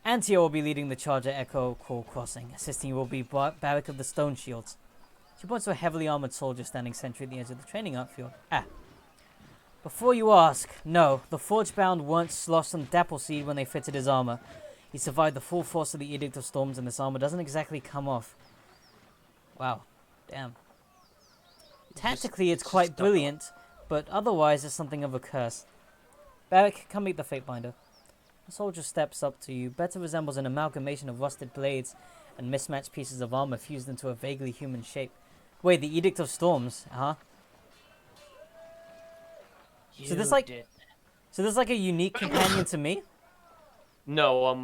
Antio will be leading the charge at Echo Call Crossing. Assisting you will be Barrack of the Stone Shields. She points to a heavily armored soldier standing sentry at the edge of the training outfield. Before you ask, no, the Forge-bound weren't sloshed on Dappleseed when they fitted his armor. He survived the full force of the Edict of Storms, and this armor doesn't exactly come off. Wow, damn. Tactically, it's quite brilliant, but otherwise it's something of a curse. Barrack, come meet the Fatebinder. The soldier steps up to you, better resembles an amalgamation of rusted blades and mismatched pieces of armor fused into a vaguely human shape. Wait, the Edict of Storms, huh? So there's like a unique companion to me? No,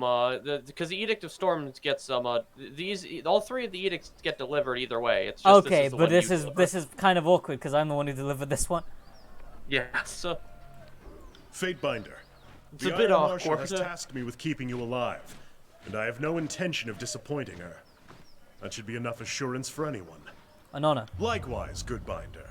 because the Edict of Storms gets all three of the edicts get delivered either way. It's just okay, but this is kind of awkward because I'm the one who delivered this one. Yeah, so Fatebinder. it's The a bit Iron Marshal awkward. has tasked me with keeping you alive, and I have no intention of disappointing her. That should be enough assurance for anyone. An honor. Likewise, good Binder.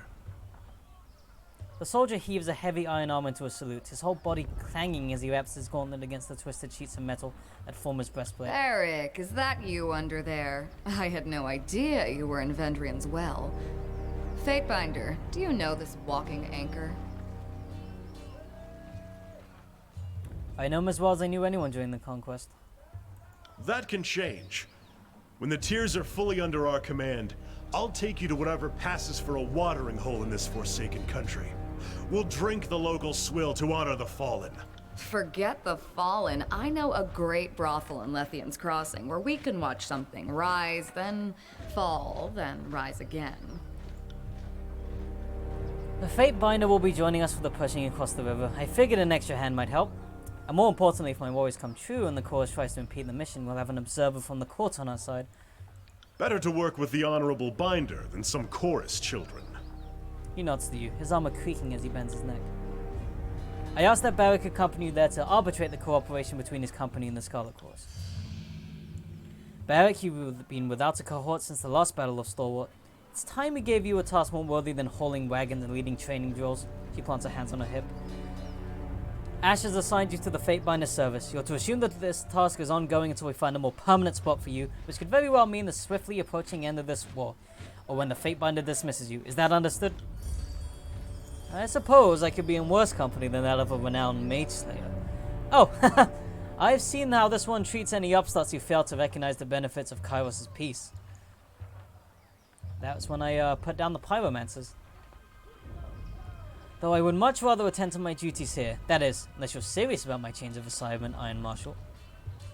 The soldier heaves a heavy iron arm into a salute, his whole body clanging as he wraps his gauntlet against the twisted sheets of metal that form his breastplate. Eric, is that you under there? I had no idea you were in Vendrian's well. Fatebinder, do you know this walking anchor? I know him as well as I knew anyone during the conquest. That can change. When the tiers are fully under our command, I'll take you to whatever passes for a watering hole in this forsaken country. We'll drink the local swill to honor the fallen. Forget the fallen. I know a great brothel in Lethian's Crossing where we can watch something rise, then fall, then rise again. The Fatebinder will be joining us for the pushing across the river. I figured an extra hand might help. And more importantly, if my worries come true and the chorus tries to impede the mission, we'll have an observer from the court on our side. Better to work with the Honorable Binder than some chorus children. He nods to you, his armor creaking as he bends his neck. I asked that Barrack accompany you there to arbitrate the cooperation between his company and the Scarlet Chorus. Barrack, you've been without a cohort since the last Battle of Stalwart. It's time we gave you a task more worthy than hauling wagons and leading training drills. She plants her hands on her hip. Ash has assigned you to the Fatebinder service. You're to assume that this task is ongoing until we find a more permanent spot for you, which could very well mean the swiftly approaching end of this war, or when the Fatebinder dismisses you. Is that understood? I suppose I could be in worse company than that of a renowned mage slayer. Oh, I've seen how this one treats any upstarts who fail to recognize the benefits of Kairos' peace. That was when I put down the pyromancers. Though I would much rather attend to my duties here. That is, unless you're serious about my change of assignment, Iron Marshal.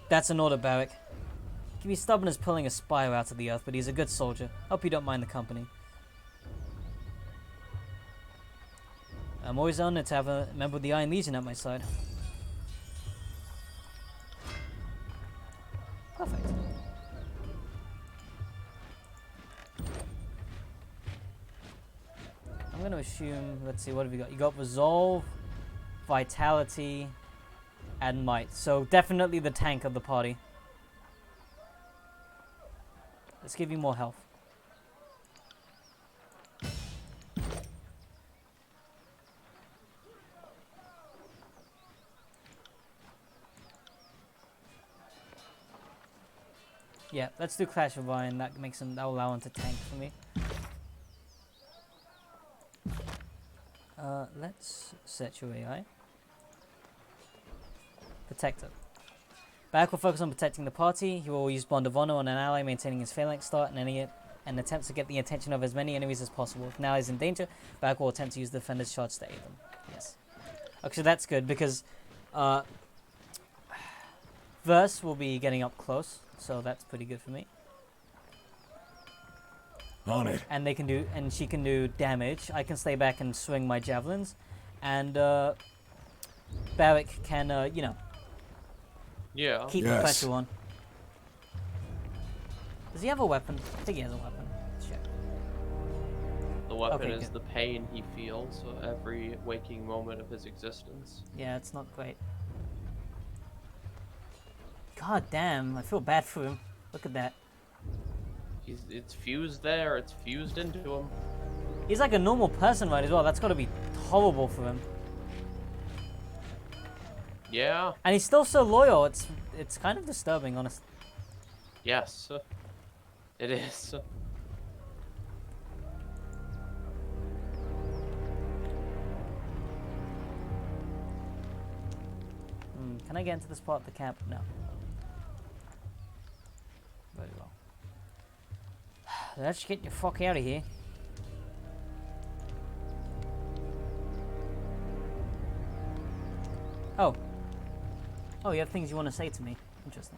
That's an order, Barrack. He can be stubborn as pulling a spire out of the earth, but he's a good soldier. Hope you don't mind the company. I'm always honored to have a member of the Iron Legion at my side. Perfect. I'm going to assume, let's see, what have you got? You got Resolve, Vitality, and Might. So definitely the tank of the party. Let's give you more health. let's do Clash of Iron. That makes him. That'll allow him to tank for me. Let's set your AI. Protector. Barak will focus on protecting the party. He will use Bond of Honor on an ally, maintaining his phalanx start and attempts to get the attention of as many enemies as possible. If an ally is in danger, Barak will attempt to use the defender's charge to aid them. Yes. Okay, so that's good because Verse will be getting up close, so that's pretty good for me. On it. And she can do damage. I can stay back and swing my javelins, and Barak can, Yeah. keep the pressure on. Does he have a weapon? I think he has a weapon. Let's check. The weapon Okay, is good. the pain he feels every waking moment of his existence. Yeah, it's not great. God damn, I feel bad for him. Look at that. It's fused there. It's fused into him. He's like a normal person, right, as well. That's got to be horrible for him. Yeah. And he's still so loyal. It's kind of disturbing, honestly. Yes. It is. Can I get into this part of the camp? No. Very well. Let's get the fuck out of here. Oh. Oh, you have things you want to say to me. Interesting.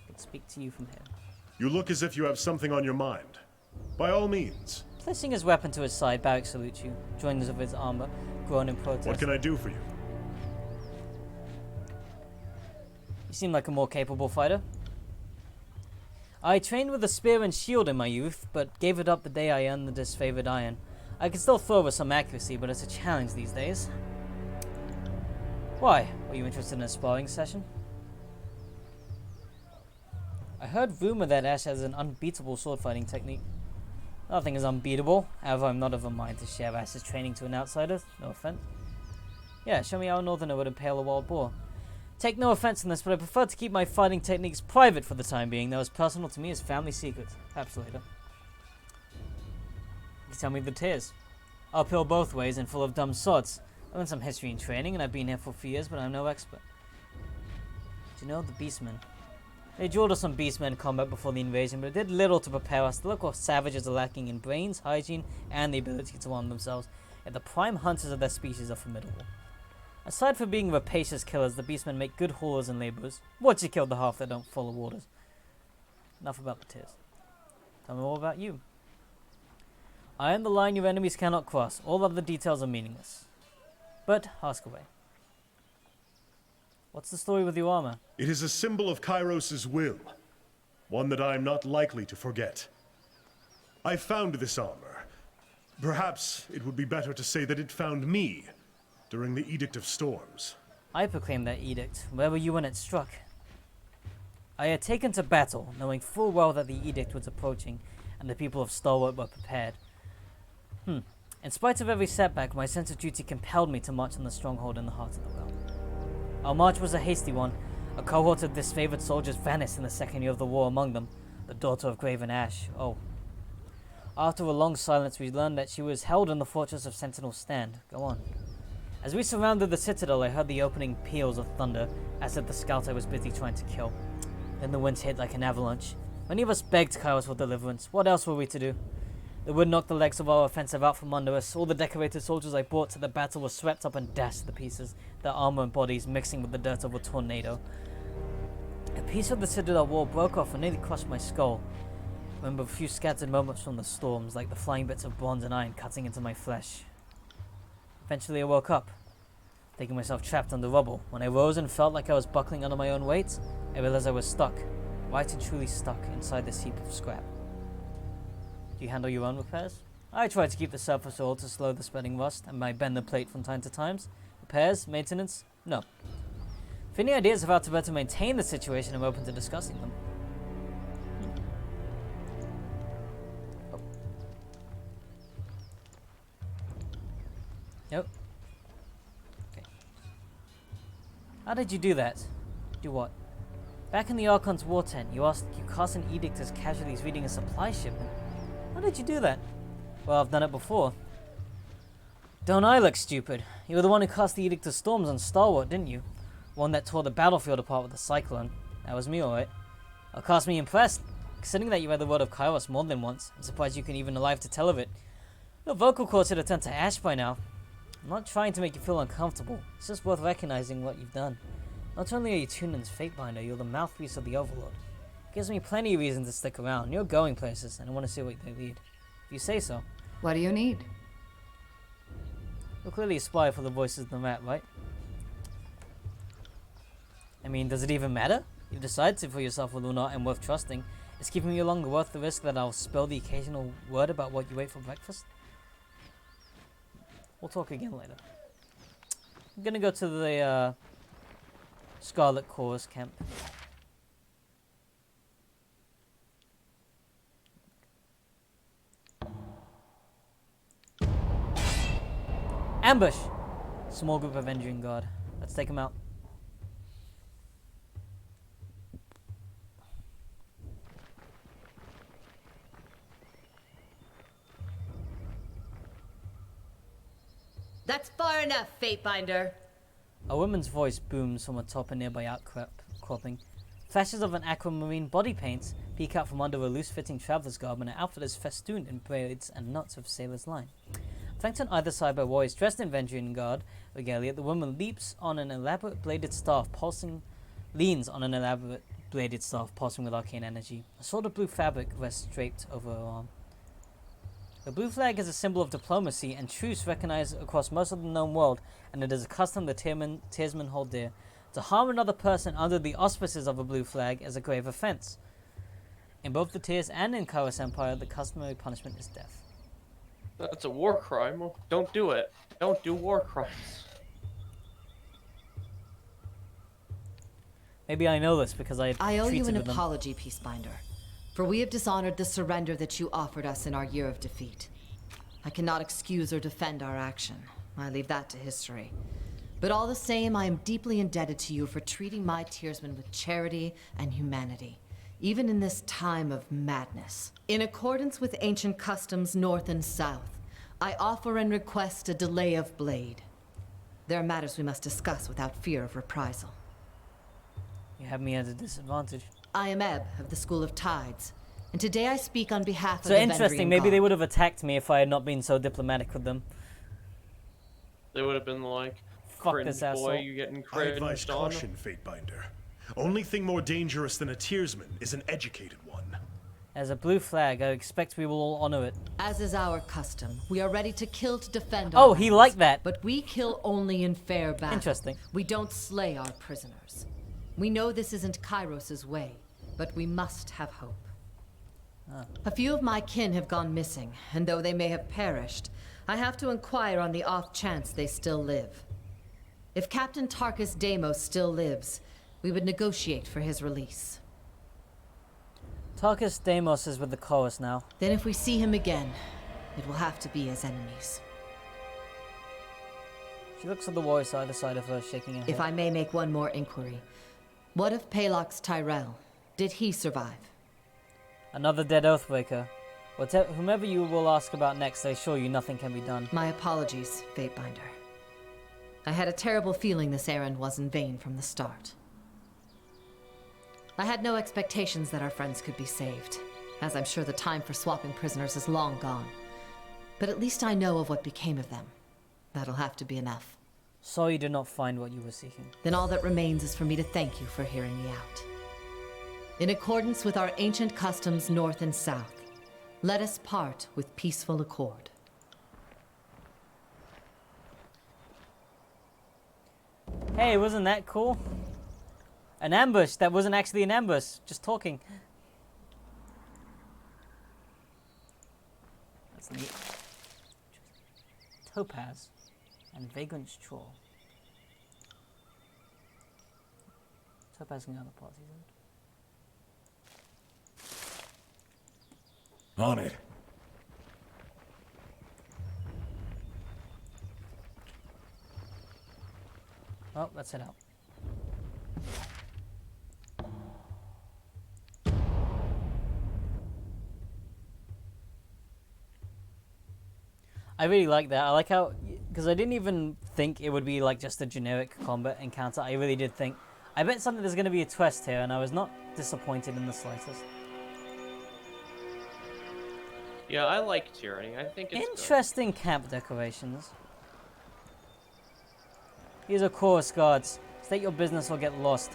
I can speak to you from here. You look as if you have something on your mind. By all means. Placing his weapon to his side, Barak salutes you, joins of his armor, groan in protest. What can I do for you? You seem like a more capable fighter. I trained with a spear and shield in my youth, but gave it up the day I earned the Disfavoured iron. I can still throw with some accuracy, but it's a challenge these days. Why? Are you interested in a sparring session? I heard rumor that Ash has an unbeatable sword fighting technique. Nothing is unbeatable, however I'm not of a mind to share Ash's training to an outsider, no offense. Yeah, show me how a northerner would impale a wild boar. Take no offense in this, but I prefer to keep my fighting techniques private for the time being. They're as personal to me as family secrets. Perhaps later. You can tell me the tears. Uphill both ways and full of dumb sods. I learned some history and training, and I've been here for a few years, but I'm no expert. Do you know the Beastmen? They drilled us on Beastmen combat before the invasion, but it did little to prepare us. The local savages are lacking in brains, hygiene, and the ability to arm themselves, yet the prime hunters of their species are formidable. Aside from being rapacious killers, the Beastmen make good haulers and laborers. Once you kill the half that don't follow orders. Enough about the tears. Tell me all about you. I am the line your enemies cannot cross. All other details are meaningless. But ask away. What's the story with your armor? It is a symbol of Kairos' will. One that I am not likely to forget. I found this armor. Perhaps it would be better to say that it found me during the Edict of Storms. I proclaimed that edict. Where were you when it struck? I had taken to battle, knowing full well that the edict was approaching, and the people of Stalwart were prepared. In spite of every setback, my sense of duty compelled me to march on the stronghold in the heart of the realm. Our march was a hasty one. A cohort of disfavored soldiers vanished in the second year of the war among them, the daughter of Graven Ash. Oh. After a long silence, we learned that she was held in the fortress of Sentinel Stand. Go on. As we surrounded the citadel, I heard the opening peals of thunder, as if the scout I was busy trying to kill. Then the winds hit like an avalanche. Many of us begged Kairos for deliverance. What else were we to do? The wind knocked the legs of our offensive out from under us. All the decorated soldiers I brought to the battle were swept up and dashed to pieces, their armor and bodies mixing with the dirt of a tornado. A piece of the citadel wall broke off and nearly crushed my skull. I remember a few scattered moments from the storms, like the flying bits of bronze and iron cutting into my flesh. Eventually I woke up, thinking myself trapped under rubble. When I rose and felt like I was buckling under my own weight, I realized I was stuck, right and truly stuck inside this heap of scrap. Do you handle your own repairs? I try to keep the surface oil to slow the spreading rust, and might bend the plate from time to time. Repairs? Maintenance? No. If any ideas of how to better maintain the situation, I'm open to discussing them. Oh. Nope. Okay. How did you do that? Do what? Back in the Archon's war tent, you cast an edict as casualties reading a supply shipment. How did you do that? Well, I've done it before. Don't I look stupid? You were the one who cast the Edict of Storms on Star didn't you? One that tore the battlefield apart with the Cyclone. That was me, alright. I'll cast me impressed. Considering that you read the word of Kairos more than once, I'm surprised you can even alive to tell of it. Your vocal cords should have turned to ash by now. I'm not trying to make you feel uncomfortable. It's just worth recognizing what you've done. Not only are you Tunan's Fatebinder, you're the mouthpiece of the Overlord. Gives me plenty of reason to stick around. You're going places, and I want to see what they lead. If you say so. What do you need? You're clearly a spy for the voices of the map, right? I mean, does it even matter? You've decided for yourself whether or not I'm worth trusting. Is keeping me along worth the risk that I'll spill the occasional word about what you ate for breakfast? We'll talk again later. I'm gonna go to the Scarlet Chorus camp. Ambush! Small group of Endrian Guard. Let's take him out. That's far enough, Fatebinder. A woman's voice booms from atop a nearby outcropping. Flashes of an aquamarine body paint peek out from under a loose-fitting traveler's garb, and her outfit is festooned in braids and knots of sailor's line. Flanked on either side by warriors dressed in Vendrian Guard regalia, the woman leans on an elaborate bladed staff pulsing with arcane energy. A sword of blue fabric rests draped over her arm. The blue flag is a symbol of diplomacy and truce recognized across most of the known world, and it is a custom the Tiersmen hold dear. To harm another person under the auspices of a blue flag is a grave offense. In both the Tiers and in Kairos Empire, the customary punishment is death. That's a war crime. Well, don't do it. Don't do war crimes. Maybe I know this because I owe you an with them. apology, Peacebinder, for we have dishonored the surrender that you offered us in our year of defeat. I cannot excuse or defend our action. I leave that to history. But all the same, I am deeply indebted to you for treating my Tiersmen with charity and humanity, even in this time of madness. In accordance with ancient customs north and south, I offer and request a delay of blade. There are matters we must discuss without fear of reprisal. You have me at a disadvantage. I am Ebb of the School of Tides, and today I speak on behalf of So the interesting, Vendrian maybe they Guard. would have attacked me if I had not been so diplomatic with them. They would have been like, Fuck cringe this boy, asshole. you getting I advise cringed on. caution, Fatebinder. Only thing more dangerous than a Tiersman is an educated one. As a blue flag, I expect we will all honor it. As is our custom, we are ready to kill to defend Oh, our he lands, liked that. But we kill only in fair battle. Interesting. We don't slay our prisoners. We know this isn't Kairos's way, but we must have hope. A few of my kin have gone missing, and though they may have perished, I have to inquire on the off chance they still live. If Captain Tarkus Deimos still lives, we would negotiate for his release. Tarkus Deimos is with the chorus now. Then if we see him again, it will have to be as enemies. She looks at the warriors either side of her, shaking her head. If I may make one more inquiry. What of Palox Tyrell? Did he survive? Another dead Oathbreaker. Whomever you will ask about next, I assure you nothing can be done. My apologies, Fatebinder. I had a terrible feeling this errand was in vain from the start. I had no expectations that our friends could be saved, as I'm sure the time for swapping prisoners is long gone. But at least I know of what became of them. That'll have to be enough. Sorry you did not find what you were seeking. Then all that remains is for me to thank you for hearing me out. In accordance with our ancient customs north and south, let us part with peaceful accord. Hey, wasn't that cool? An ambush that wasn't actually an ambush, just talking. That's neat. Topaz and Vagrant's Troll. Topaz can go on the party, isn't it? On it. Well, let's head out. I really like that. I like how, because I didn't even think it would be like just a generic combat encounter. I really did think, I bet something there's going to be a twist here, and I was not disappointed in the slightest. Yeah, I like Tyranny. I think it's Interesting camp decorations. These are chorus guards. State your business or get lost.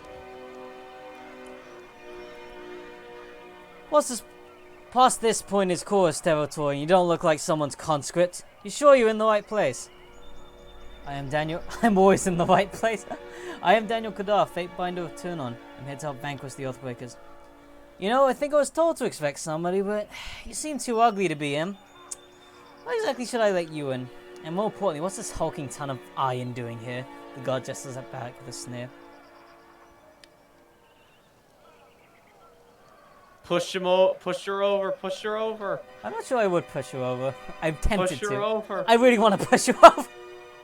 What's this? Past this point is chorus territory, and you don't look like someone's conscript. You sure you're in the right place? I am Daniel. I'm always in the right place. I am Daniel Kadar, Fatebinder of Turnon. I'm here to help vanquish the Earthbreakers. You know, I think I was told to expect somebody, but you seem too ugly to be him. Why exactly should I let you in? And more importantly, what's this hulking ton of iron doing here? The guard gestures back with a sneer. Push her over. I'm not sure I would push her over. I'm tempted Push her to. over. I really want to push her over.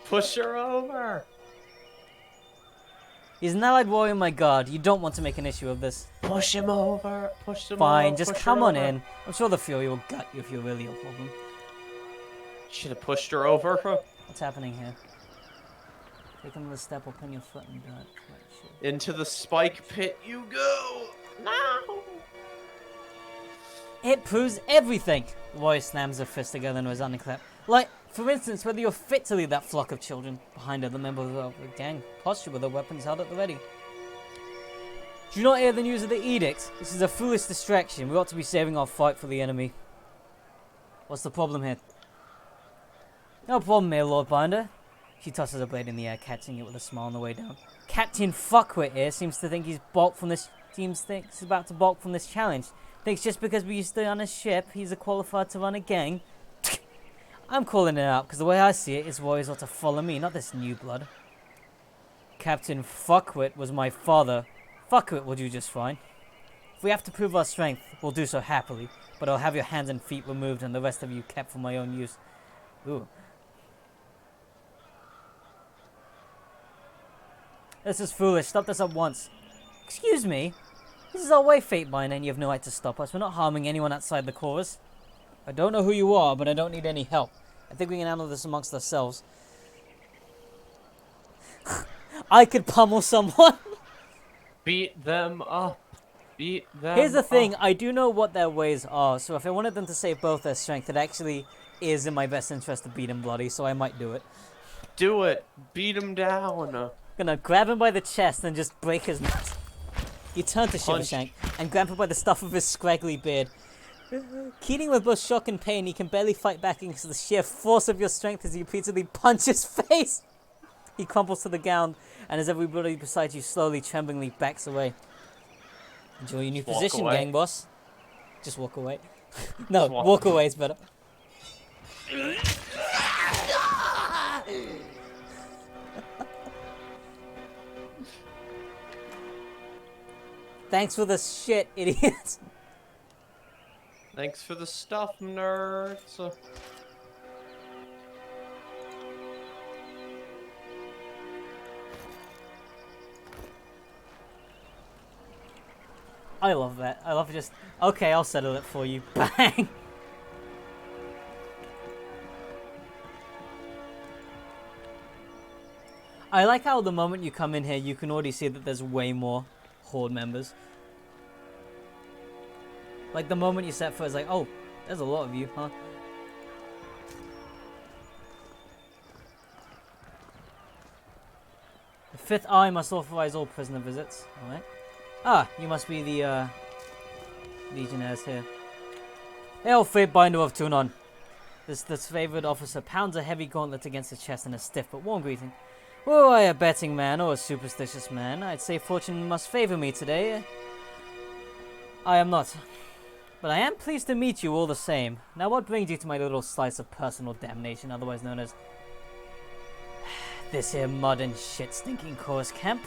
Push her over. He's an allied warrior, my god. You don't want to make an issue of this. Push him over. Push him Fine, over. just Push come her on over. in. I'm sure the Fury will gut you if you're really a problem. Should have pushed her over. What's happening here? Take another step or pin your foot in dirt. Right, shit. Into the spike pit you go. No. It proves everything! The warrior slams her fist together into his underclap. Like, for instance, whether you're fit to lead that flock of children. Behind her, the members of the gang posture with their weapons held at the ready. Do you not hear the news of the edict? This is a foolish distraction. We ought to be saving our fight for the enemy. What's the problem here? No problem here, Lord Binder. She tosses a blade in the air, catching it with a smile on the way down. Captain Fuckwit here seems to think he's balked from this. Thinks he's about to balk from this challenge. Thinks just because we used to on a ship, he's qualified to run a gang. I'm calling it out because the way I see it is warriors ought to follow me, not this new blood. Captain Fuckwit was my father. Fuckwit will do just fine. If we have to prove our strength, we'll do so happily. But I'll have your hands and feet removed and the rest of you kept for my own use. Ooh. This is foolish. Stop this at once. Excuse me? This is our way, Fatebinder, and you have no right to stop us. We're not harming anyone outside the chorus. I don't know who you are, but I don't need any help. I think we can handle this amongst ourselves. I could pummel someone. Beat them up. Beat them Here's the thing. up. I do know what their ways are, so if I wanted them to save both their strength, it actually is in my best interest to beat him bloody, so I might do it. Do it. Beat him down. Gonna grab him by the chest and just break his nuts. You turn to Shivershank and grab him by the stuff of his scraggly beard. Keening with both shock and pain, he can barely fight back against the sheer force of your strength as you repeatedly punch his face. He crumples to the ground, and as everybody beside you slowly, tremblingly backs away. Enjoy your new position, away. gang boss. Just walk away. No, walk walk away is better. Thanks for the shit, idiots. Thanks for the stuff, nerds. I love that. I love just, okay, I'll settle it for you. Bang! I like how the moment you come in here, you can already see that there's way more Horde members. Like the moment you set foot, it's like, oh, there's a lot of you, huh? The fifth eye must authorize all prisoner visits. Alright. Ah, you must be the legionnaires here. Hail, Fatebinder of Tunon. This disfavored officer pounds a heavy gauntlet against his chest in a stiff but warm greeting. Were I a betting man or a superstitious man, I'd say fortune must favor me today. I am not. But I am pleased to meet you all the same. Now what brings you to my little slice of personal damnation, otherwise known as this here mud and shit stinking chorus camp?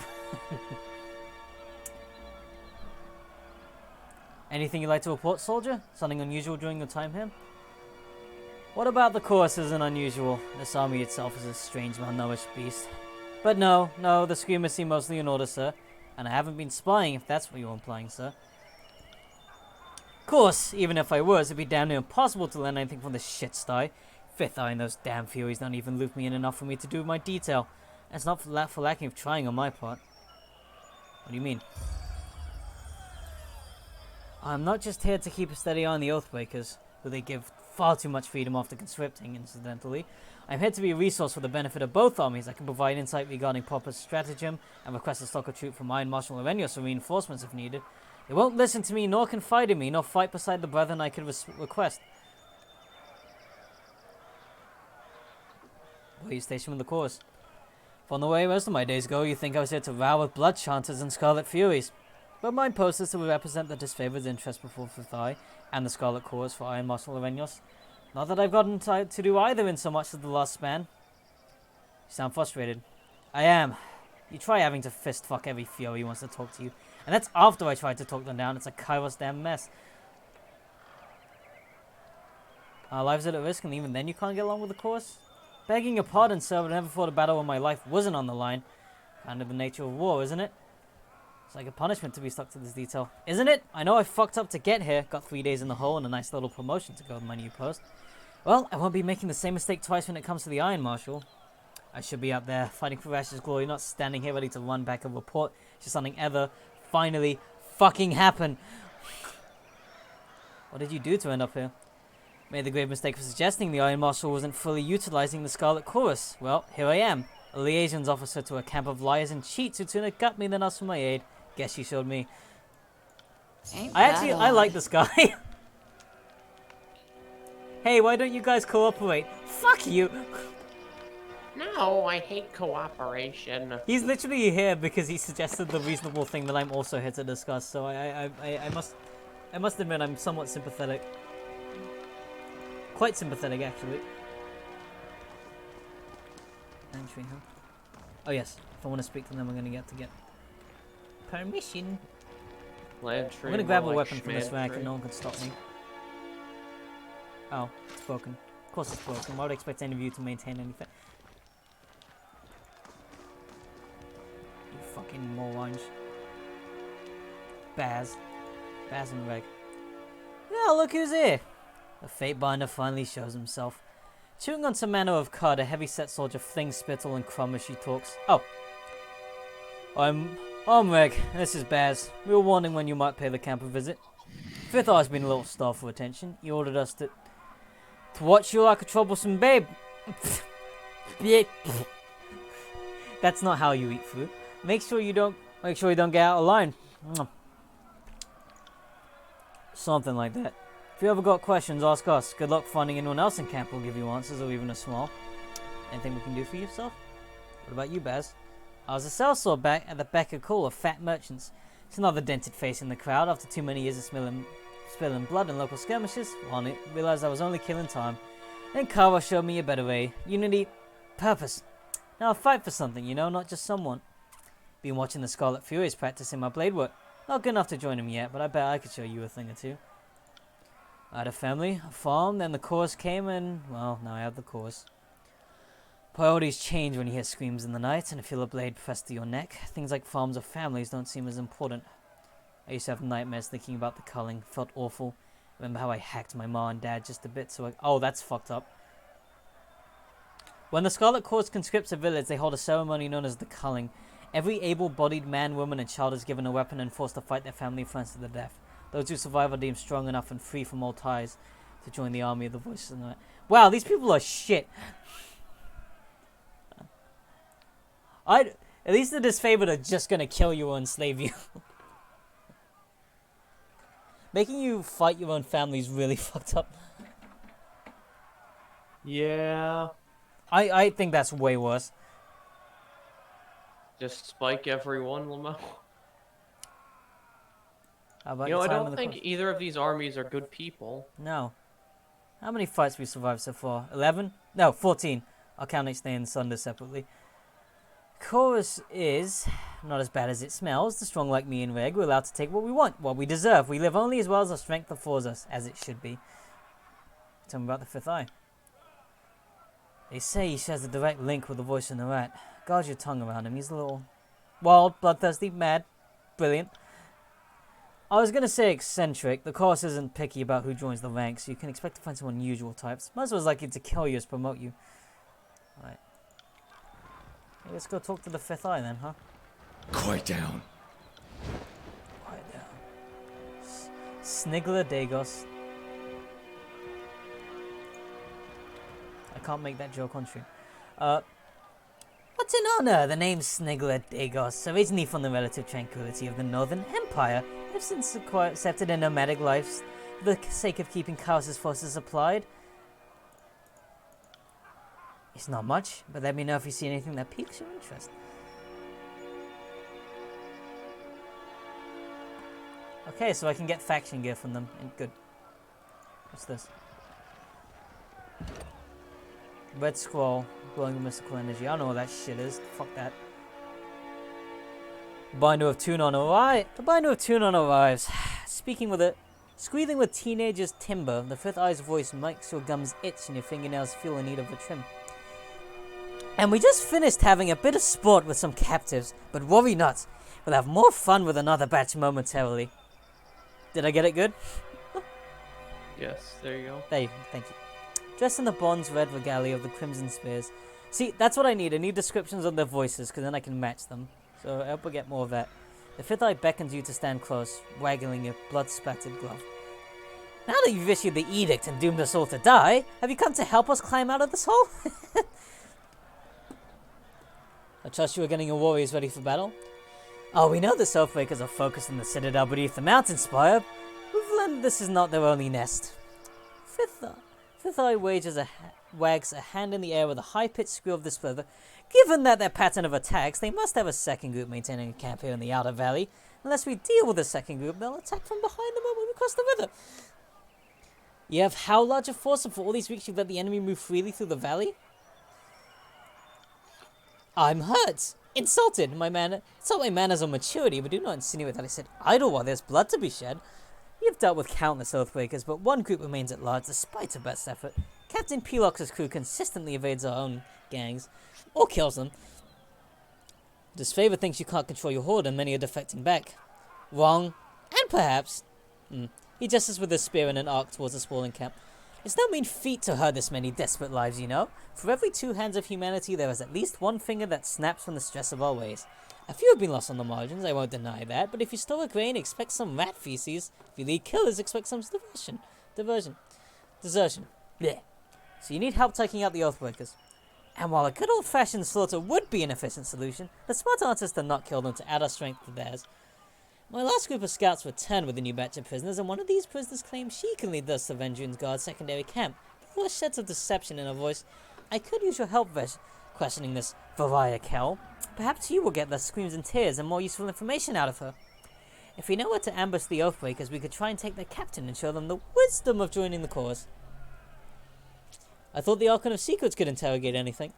Anything you'd like to report, soldier? Something unusual during your time here? What about the chorus isn't unusual? This army itself is a strange, malnourished beast. But no, the screamers seem mostly in order, sir. And I haven't been spying, if that's what you're implying, sir. Of course, even if I was, it'd be damn near impossible to learn anything from this shit sty. Fifth Eye and those damn Furies don't even loop me in enough for me to do my detail. And it's not for lacking of trying on my part. What do you mean? I'm not just here to keep a steady eye on the Oathbreakers, who they give far too much freedom after conscripting, incidentally. I'm here to be a resource for the benefit of both armies. I can provide insight regarding proper stratagem and request a stock of troop from Iron Marshal Arenos for reinforcements if needed. They won't listen to me, nor confide in me, nor fight beside the brethren I could request. Where are you stationed with the Chorus? From the way most of my days go, you think I was here to row with Blood Chanters and Scarlet Furies. But my post is to represent the Disfavored's interest before Fifth Eye and the Scarlet Chorus for Iron Marshal Arenos. Not that I've gotten to do either in so much as the last span. You sound frustrated. I am. You try having to fist fuck every Fury who wants to talk to you. And that's after I tried to talk them down. It's a Kairos damn mess. Our lives are at risk and even then you can't get along with the Chorus? Begging your pardon, sir, but I never fought a battle where my life wasn't on the line. Kind of the nature of war, isn't it? It's like a punishment to be stuck to this detail. Isn't it? I know I fucked up to get here. Got 3 days in the hole and a nice little promotion to go with my new post. Well, I won't be making the same mistake twice when it comes to the Iron Marshal. I should be out there, fighting for Rash's glory, not standing here ready to run back a report. Should something ever finally fucking happen. What did you do to end up here? Made the grave mistake of suggesting the Iron Marshal wasn't fully utilizing the Scarlet Chorus. Well, here I am. A liaisons officer to a camp of liars and cheats who'd sooner gut me than ask for my aid. Guess you showed me. I like this guy. Hey, why don't you guys cooperate? Fuck you! No, I hate cooperation. He's literally here because he suggested the reasonable thing that I'm also here to discuss, so I must admit I'm somewhat sympathetic. Quite sympathetic, actually. Entry, huh? Oh yes, if I want to speak to them, I'm gonna get permission. I'm gonna grab a weapon from this rack and no one can stop me. Oh, it's broken. Of course it's broken. Why would I expect any of you to maintain anything? You fucking morons. Baz and Reg. Yeah, look who's here! The Fate Binder finally shows himself. Chewing on some manner of cud, a heavy-set soldier flings spittle and crumb as she talks. Oh. I'm Reg. This is Baz. We were wondering when you might pay the camp a visit. Fifth Eye's been a little starved for attention. He ordered us to watch you like a troublesome babe. That's not how you eat food. Make sure you don't get out of line. Something like that. If you ever got questions, ask us. Good luck finding anyone else in camp who'll give you answers, or even a small. Anything we can do for yourself? What about you, Baz? I was a sellsword back at the beck and call of fat merchants. It's another dented face in the crowd after too many years of spilling blood in local skirmishes. Well, I realized I was only killing time. Then Kara showed me a better way. Unity, purpose. Now I'll fight for something, you know, not just someone. Been watching the Scarlet Furies practicing my blade work. Not good enough to join them yet, but I bet I could show you a thing or two. I had a family, a farm, then the chorus came and, well, now I have the chorus. Priorities change when you hear screams in the night and feel a blade pressed to your neck. Things like farms or families don't seem as important. I used to have nightmares thinking about the culling. Felt awful. Remember how I hacked my ma and dad just a bit so oh, that's fucked up. When the Scarlet Chorus conscripts a village, they hold a ceremony known as the culling. Every able-bodied man, woman, and child is given a weapon and forced to fight their family friends to the death. Those who survive are deemed strong enough and free from all ties to join the army of the Voices of the Night. Wow, these people are shit. At least the Disfavored are just gonna kill you or enslave you. Making you fight your own family is really fucked up. Yeah. I think that's way worse. Just spike everyone, Lamo. How about You know, I your time don't in the think course? either of these armies are good people. No. How many fights we survived so far? 11? No, 14. I'll count each day and Sunday separately. Chorus is not as bad as it smells. The strong like me and Reg, we're allowed to take what we want, what we deserve. We live only as well as our strength affords us, as it should be. Tell me about the Fifth Eye. They say he shares a direct link with the Voice in the Rat. Guard your tongue around him. He's a little wild, bloodthirsty, mad, brilliant. I was gonna say eccentric. The course isn't picky about who joins the ranks. You can expect to find some unusual types. Most of us likely to kill you as promote you. Alright. Hey, let's go talk to the fifth eye then, huh? Quiet down. Quiet down. Snigler Dagos. I can't make that joke on stream. What's in honor? The name Snigler Dagos, originally from the relative tranquility of the Northern Empire, have since accepted a nomadic life for the sake of keeping Chaos's forces supplied. It's not much, but let me know if you see anything that piques your interest. Okay, so I can get faction gear from them. Good. What's this? Red scroll, glowing with mystical energy. I don't know what that shit is. Fuck that. Binder of Tunon arrives. The Binder of Tunon arrives. Squealing with teenagers' timber, the fifth eye's voice makes your gums itch and your fingernails feel in need of a trim. And we just finished having a bit of sport with some captives, but worry not. We'll have more fun with another batch momentarily. Did I get it good? Yes, there you go. Thank you. Dressed in the bronze red regalia of the Crimson Spears. See, that's what I need. I need descriptions of their voices, because then I can match them. So I hope I get more of that. The fifth eye beckons you to stand close, waggling your blood-spattered glove. Now that you've issued the edict and doomed us all to die, have you come to help us climb out of this hole? I trust you are getting your warriors ready for battle. Oh, we know the Soulbreakers are focused on the citadel beneath the mountain spire. We've learned this is not their only nest. Fifth Eye wags a hand in the air with a high-pitched squeal of displeasure. Given that their pattern of attacks, they must have a second group maintaining a camp here in the Outer Valley. Unless we deal with the second group, they'll attack from behind the moment we cross the river. You have how large a force, and for all these weeks you've let the enemy move freely through the valley? I'm hurt, insulted. It's not my manners or maturity, but do not insinuate that I sit idle while there's blood to be shed. You've dealt with countless Oathbreakers, but one group remains at large despite your best effort. Captain Pelox's crew consistently evades our own gangs, or kills them. Disfavoured thinks you can't control your horde, and many are defecting back. Wrong, and perhaps. He gestures with his spear in an arc towards the sprawling camp. It's no mean feat to hurt this many desperate lives, you know. For every 2 hands of humanity, there is at least one finger that snaps from the stress of our ways. A few have been lost on the margins, I won't deny that, but if you store a grain, expect some rat feces. If you lead killers, expect some desertion. Blech. So you need help taking out the Oathbreakers. And while a good old-fashioned slaughter would be an efficient solution, the smart answer is to not kill them to add our strength to theirs. My last group of scouts returned with a new batch of prisoners, and one of these prisoners claimed she can lead the Savendrian's Guard secondary camp. Before sheds of deception in her voice, I could use your help questioning this Varia Kel. Perhaps you will get less screams and tears and more useful information out of her. If we know where to ambush the Oathbreakers, we could try and take their captain and show them the wisdom of joining the cause. I thought the Archon of Secrets could interrogate anything.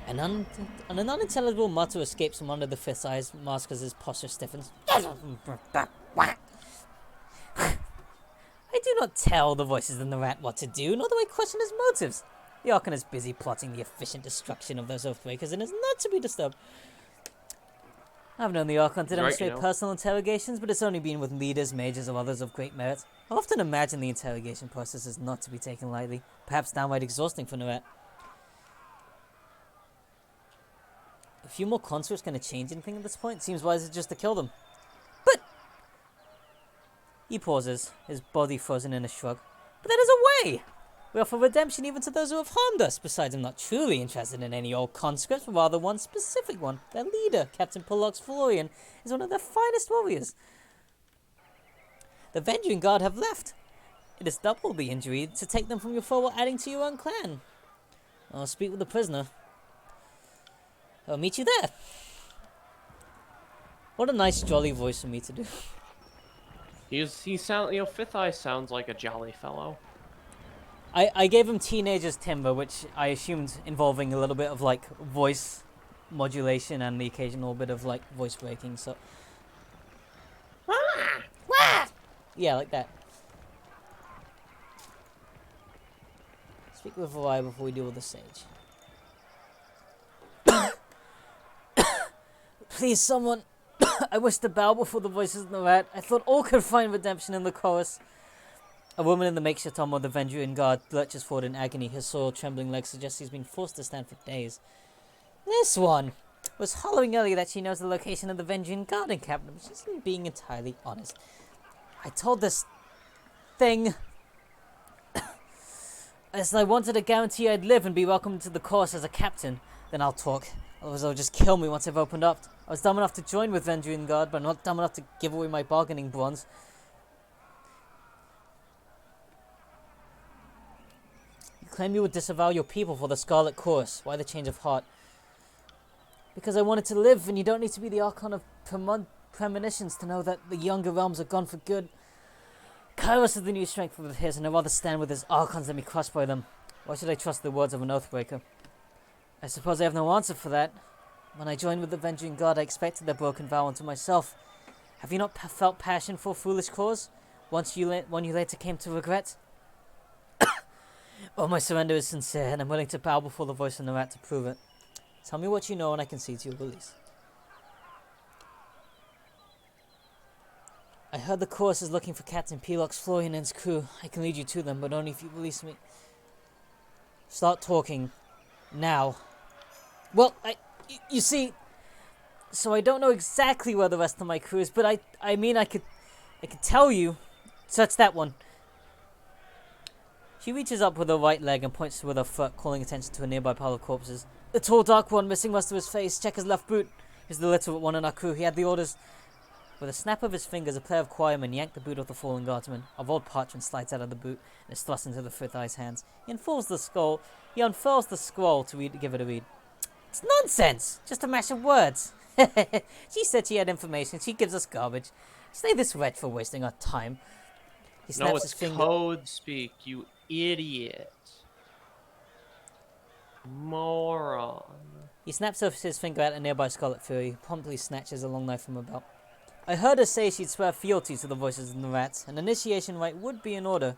An unintelligible mutter escapes from under the fifth eye's mask as his posture stiffens. I do not tell the voices in the rat what to do, nor do I question his motives. The Archon is busy plotting the efficient destruction of those Oathbreakers and is not to be disturbed. I've known the Archon to demonstrate personal interrogations, but it's only been with leaders, mages, or others of great merit. I often imagine the interrogation process is not to be taken lightly, perhaps downright exhausting for Nuret. A few more conscripts going to change anything at this point? Seems wiser just to kill them. But... He pauses, his body frozen in a shrug. But that is a way! We offer redemption even to those who have harmed us. Besides, I'm not truly interested in any old conscripts, but rather one specific one. Their leader, Captain Pollox Florian, is one of their finest warriors. The Vendrian Guard have left. It is double the injury to take them from your foe while adding to your own clan. I'll speak with the prisoner. I'll meet you there. What a nice jolly voice for me to do. Fifth Eye sounds like a jolly fellow. I gave him Teenager's Timber, which I assumed involving a little bit of like voice modulation and the occasional bit of like voice breaking, so yeah, like that. Speak with Varai before we deal with the sage. Please, someone, I wish to bow before the voices in the rat. I thought all could find redemption in the chorus. A woman in the makeshift armor of the Vendrian guard lurches forward in agony. Her soiled, trembling legs suggest she's been forced to stand for days. This one was hollering earlier that she knows the location of the Vendrian guard encampment, but she isn't being entirely honest. I told this thing as I wanted a guarantee I'd live and be welcomed to the course as a captain. Then I'll talk. Otherwise they'll just kill me once I've opened up. I was dumb enough to join with Vendrian Guard, but not dumb enough to give away my bargaining bronze. You claim you would disavow your people for the Scarlet Chorus. Why the change of heart? Because I wanted to live, and you don't need to be the Archon of Premonitions to know that the younger realms are gone for good. Kairos is the new strength of his, and I'd rather stand with his Archons than be crushed by them. Why should I trust the words of an Oathbreaker? I suppose I have no answer for that. When I joined with the Vendrian Guard, I expected their broken vow unto myself. Have you not felt passion for a foolish cause? One you later came to regret? Oh, my surrender is sincere, and I'm willing to bow before the voice in the rat to prove it. Tell me what you know, and I can see to your release. I heard the chorus is looking for Captain Pelox Florian and his crew. I can lead you to them, but only if you release me. Start talking. Now. Well, you see, so I don't know exactly where the rest of my crew is, but I mean I could tell you. Search that one. She reaches up with her right leg and points with her foot, calling attention to a nearby pile of corpses. The tall dark one, missing most of his face. Check his left boot. He's the literal one in our crew. He had the orders. With a snap of his fingers, a pair of choirmen yank the boot of the fallen guardsman. A old parchment slides out of the boot and is thrust into the fifth eye's hands. He unfurls the scroll to give it a read. It's nonsense! Just a mash of words. She said she had information. She gives us garbage. Slay this wretch for wasting our time. He snaps No, his it's finger. code speak, you idiot. Moron. He snaps his finger at a nearby Scarlet Fury, who promptly snatches a long knife from her belt. I heard her say she'd swear fealty to the voices in the rats. An initiation rite would be in order.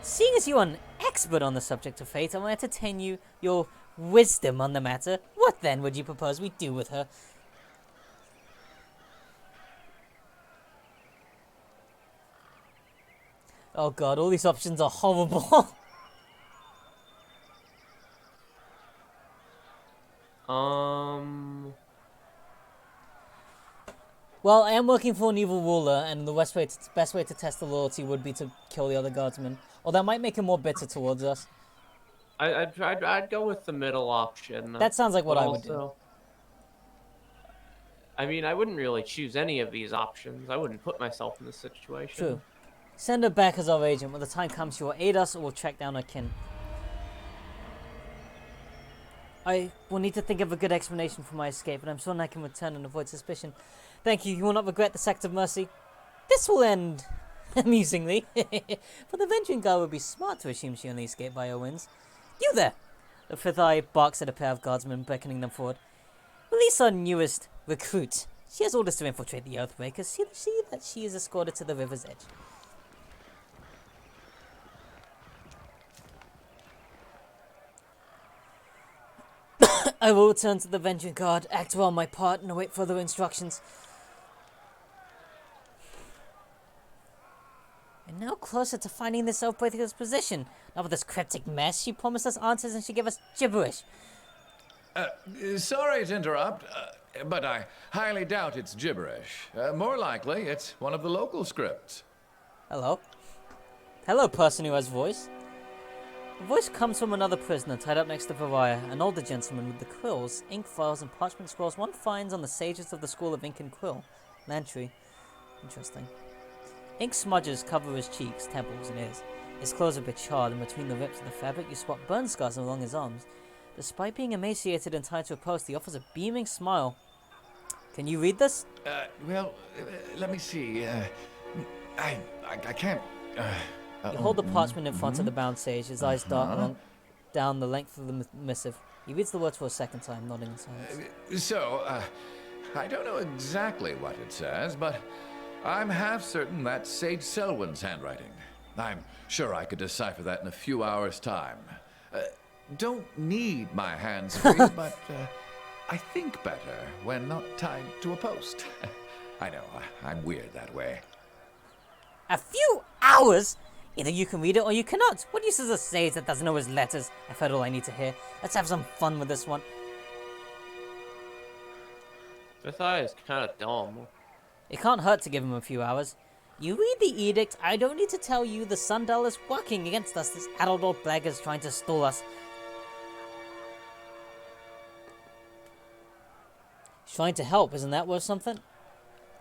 Seeing as you are an expert on the subject of fate, I will entertain your wisdom on the matter. What then would you propose we do with her? Oh god, all these options are horrible. Well, I am working for an evil ruler, and the best way to test the loyalty would be to kill the other guardsmen. Or that might make him more bitter towards us. I'd go with the middle option. That sounds like what I would do. I mean, I wouldn't really choose any of these options. I wouldn't put myself in this situation. True. Send her back as our agent. When the time comes, she will aid us or will track down her kin. I will need to think of a good explanation for my escape, but I'm certain I can return and avoid suspicion. Thank you. You will not regret this act of mercy. This will end amusingly. For the Vendrian guard would be smart to assume she only escaped by her wins. You there! The fifth eye barks at a pair of guardsmen, beckoning them forward. Release our newest recruit. She has orders to infiltrate the Earthbreakers. See that she is escorted to the river's edge. I will return to the Vendrian Guard, act well my part, and await further instructions. And now closer to finding this Oathbreaker's position. Not with this cryptic mess. She promised us answers and she gave us gibberish. Sorry to interrupt, but I highly doubt it's gibberish. More likely, it's one of the local scripts. Hello? Hello, person who has voice. The voice comes from another prisoner tied up next to Variah, an older gentleman with the quills, ink files, and parchment scrolls one finds on the sages of the School of Ink and Quill. Lantry. Interesting. Ink smudges cover his cheeks, temples, and ears. His clothes are a bit charred, and between the rips of the fabric you spot burn scars along his arms. Despite being emaciated and tied to a post, he offers a beaming smile. Can you read this? Let me see. I can't. You hold the parchment in front of the bound sage, his eyes dart down the length of the missive. He reads the words for a second time, nodding in silence. I don't know exactly what it says, but I'm half certain that's Sage Selwyn's handwriting. I'm sure I could decipher that in a few hours' time. Don't need my hands free, but I think better when not tied to a post. I know, I'm weird that way. A few hours? Either you can read it or you cannot. What use is a sage that doesn't know his letters? I've heard all I need to hear. Let's have some fun with this one. This eye is kind of dumb. It can't hurt to give him a few hours. You read the edict. I don't need to tell you the sundial is working against us. This adult old beggar's trying to stall us. He's trying to help. Isn't that worth something?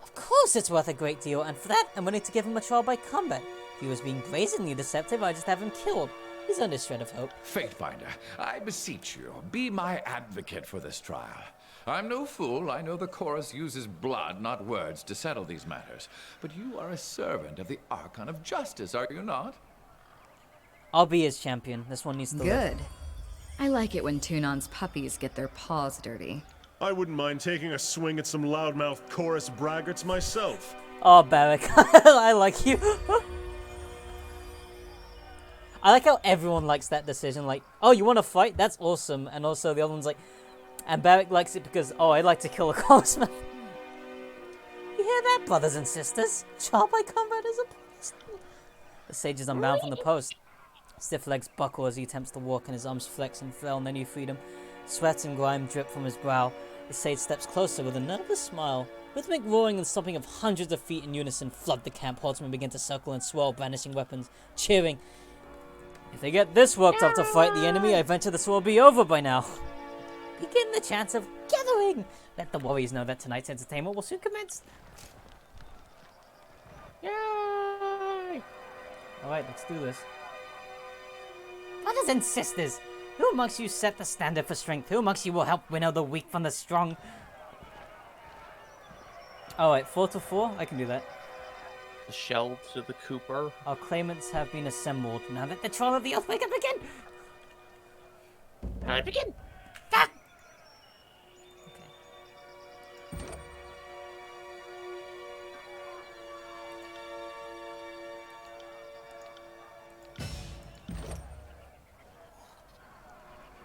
Of course it's worth a great deal, and for that, I'm willing to give him a trial by combat. If he was being brazenly deceptive, I'd just have him killed. He's earned his shred of hope. Fatebinder, I beseech you, be my advocate for this trial. I'm no fool. I know the chorus uses blood, not words, to settle these matters. But you are a servant of the Archon of Justice, are you not? I'll be his champion. This one needs to live. Good. I like it when Tunon's puppies get their paws dirty. I wouldn't mind taking a swing at some loudmouth chorus braggarts myself. Oh, Barrick, I like you. I like how everyone likes that decision. Like, oh, you want to fight? That's awesome. And also the other one's like, and Barrick likes it because, oh, I like to kill a horseman. You hear that, brothers and sisters? Trial by combat is a place. The sage is unbound from the post. Stiff legs buckle as he attempts to walk, and his arms flex and flail in their new freedom. Sweat and grime drip from his brow. The sage steps closer with a nervous smile. Rhythmic roaring and stomping of hundreds of feet in unison flood the camp. Horsemen begin to circle and swirl, brandishing weapons, cheering. If they get this worked up to fight the enemy, I venture this will be over by now. Begin the chance of gathering. Let the warriors know that tonight's entertainment will soon commence. Yay! Alright, let's do this. Brothers and sisters, who amongst you set the standard for strength? Who amongst you will help winnow the weak from the strong? Alright, 4 to 4? I can do that. The shelves of the Cooper. Our claimants have been assembled. Now let the trial of the earthquake begin! Now begin! Ah! Okay.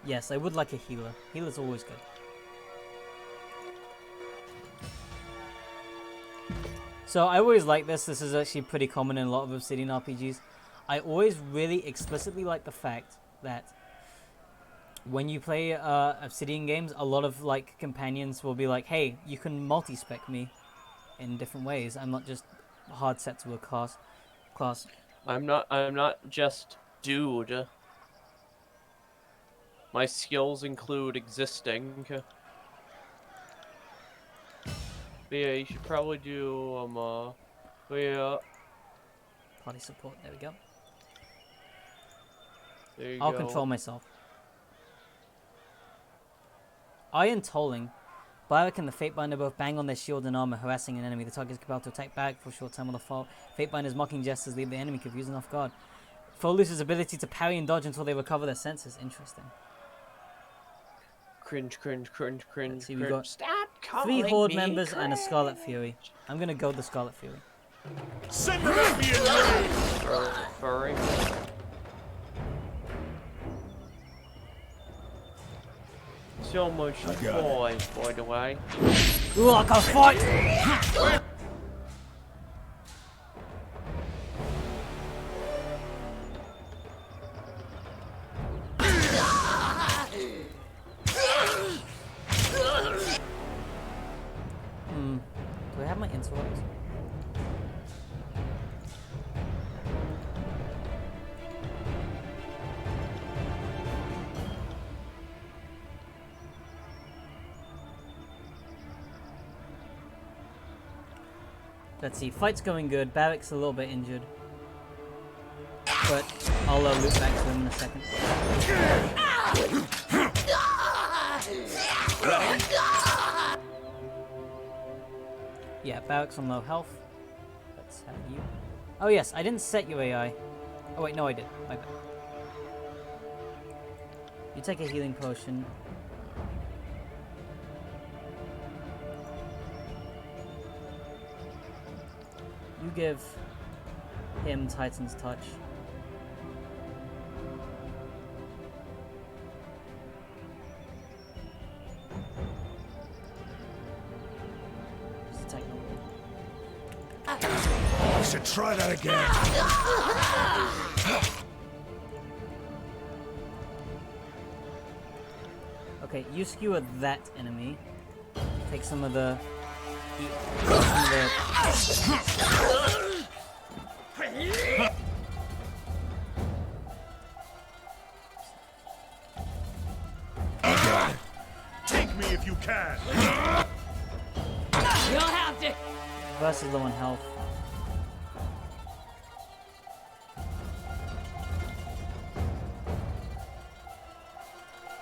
Yes, I would like a healer. Healer's always good. So I always like this. This is actually pretty common in a lot of Obsidian RPGs. I always really explicitly like the fact that when you play Obsidian games, a lot of like companions will be like, "Hey, you can multi-spec me in different ways. I'm not just hard set to a class." I'm not just dude. My skills include existing. But yeah, you should probably do yeah. Party support. There we go. There you I'll go. control myself. Iron Tolling. Byrek and the Fatebinder both bang on their shield and armor, harassing an enemy. The target is compelled to attack back for a short time on the fall. Fatebinder's mocking gestures leave the enemy confused and off guard. Foe loses ability to parry and dodge until they recover their senses. Interesting. Cringe. Let's see, we got Stop 3 calling Horde me members and a cringe. Scarlet Fury. I'm gonna go the Scarlet Fury. Send them at me in rage! Furry. So much noise, by the way. Ooh, I can fight! Do I have my intellect? Let's see, fight's going good. Barrick's a little bit injured. But I'll loop back to him in a second. Yeah, Barrick's on low health. Let's have you. Oh yes, I didn't set you AI. Oh wait, no I did. My bad. You take a healing potion. You give him Titan's Touch. try that again. Okay, you skewer that enemy. Take some of the... Take me if you can. You'll have to. Versus low on health.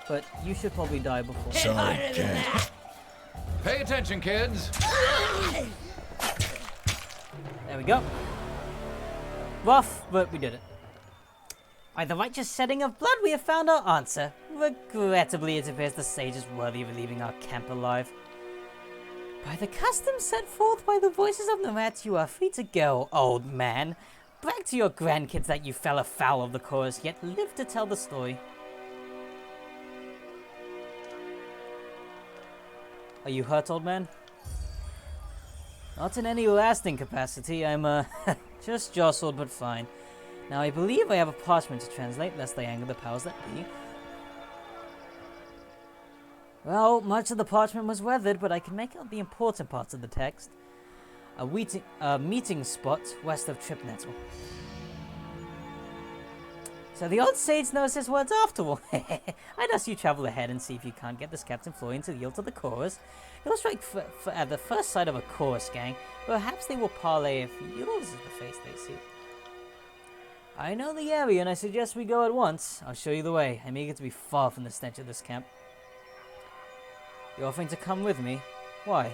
But you should probably die before. Sorry, kid. Pay attention, kids. There we go. Rough, but we did it. By the righteous shedding of blood, we have found our answer. Regrettably, it appears the sage is worthy of leaving our camp alive. By the custom set forth by the voices of Nomat, you are free to go, old man. Brag to your grandkids that you fell afoul of the chorus, yet live to tell the story. Are you hurt, old man? Not in any lasting capacity. I'm, just jostled, but fine. Now, I believe I have a parchment to translate, lest I anger the powers that be. Well, much of the parchment was weathered, but I can make out the important parts of the text. A meeting spot west of Tripnettle. So the old sage knows his words after all. I'd ask you travel ahead and see if you can't get this Captain Florian to yield to the chorus. He'll strike at the first sight of a chorus gang. Perhaps they will parley if yours is the face they see. I know the area and I suggest we go at once. I'll show you the way. I'm eager to be far from the stench of this camp. You're offering to come with me? Why?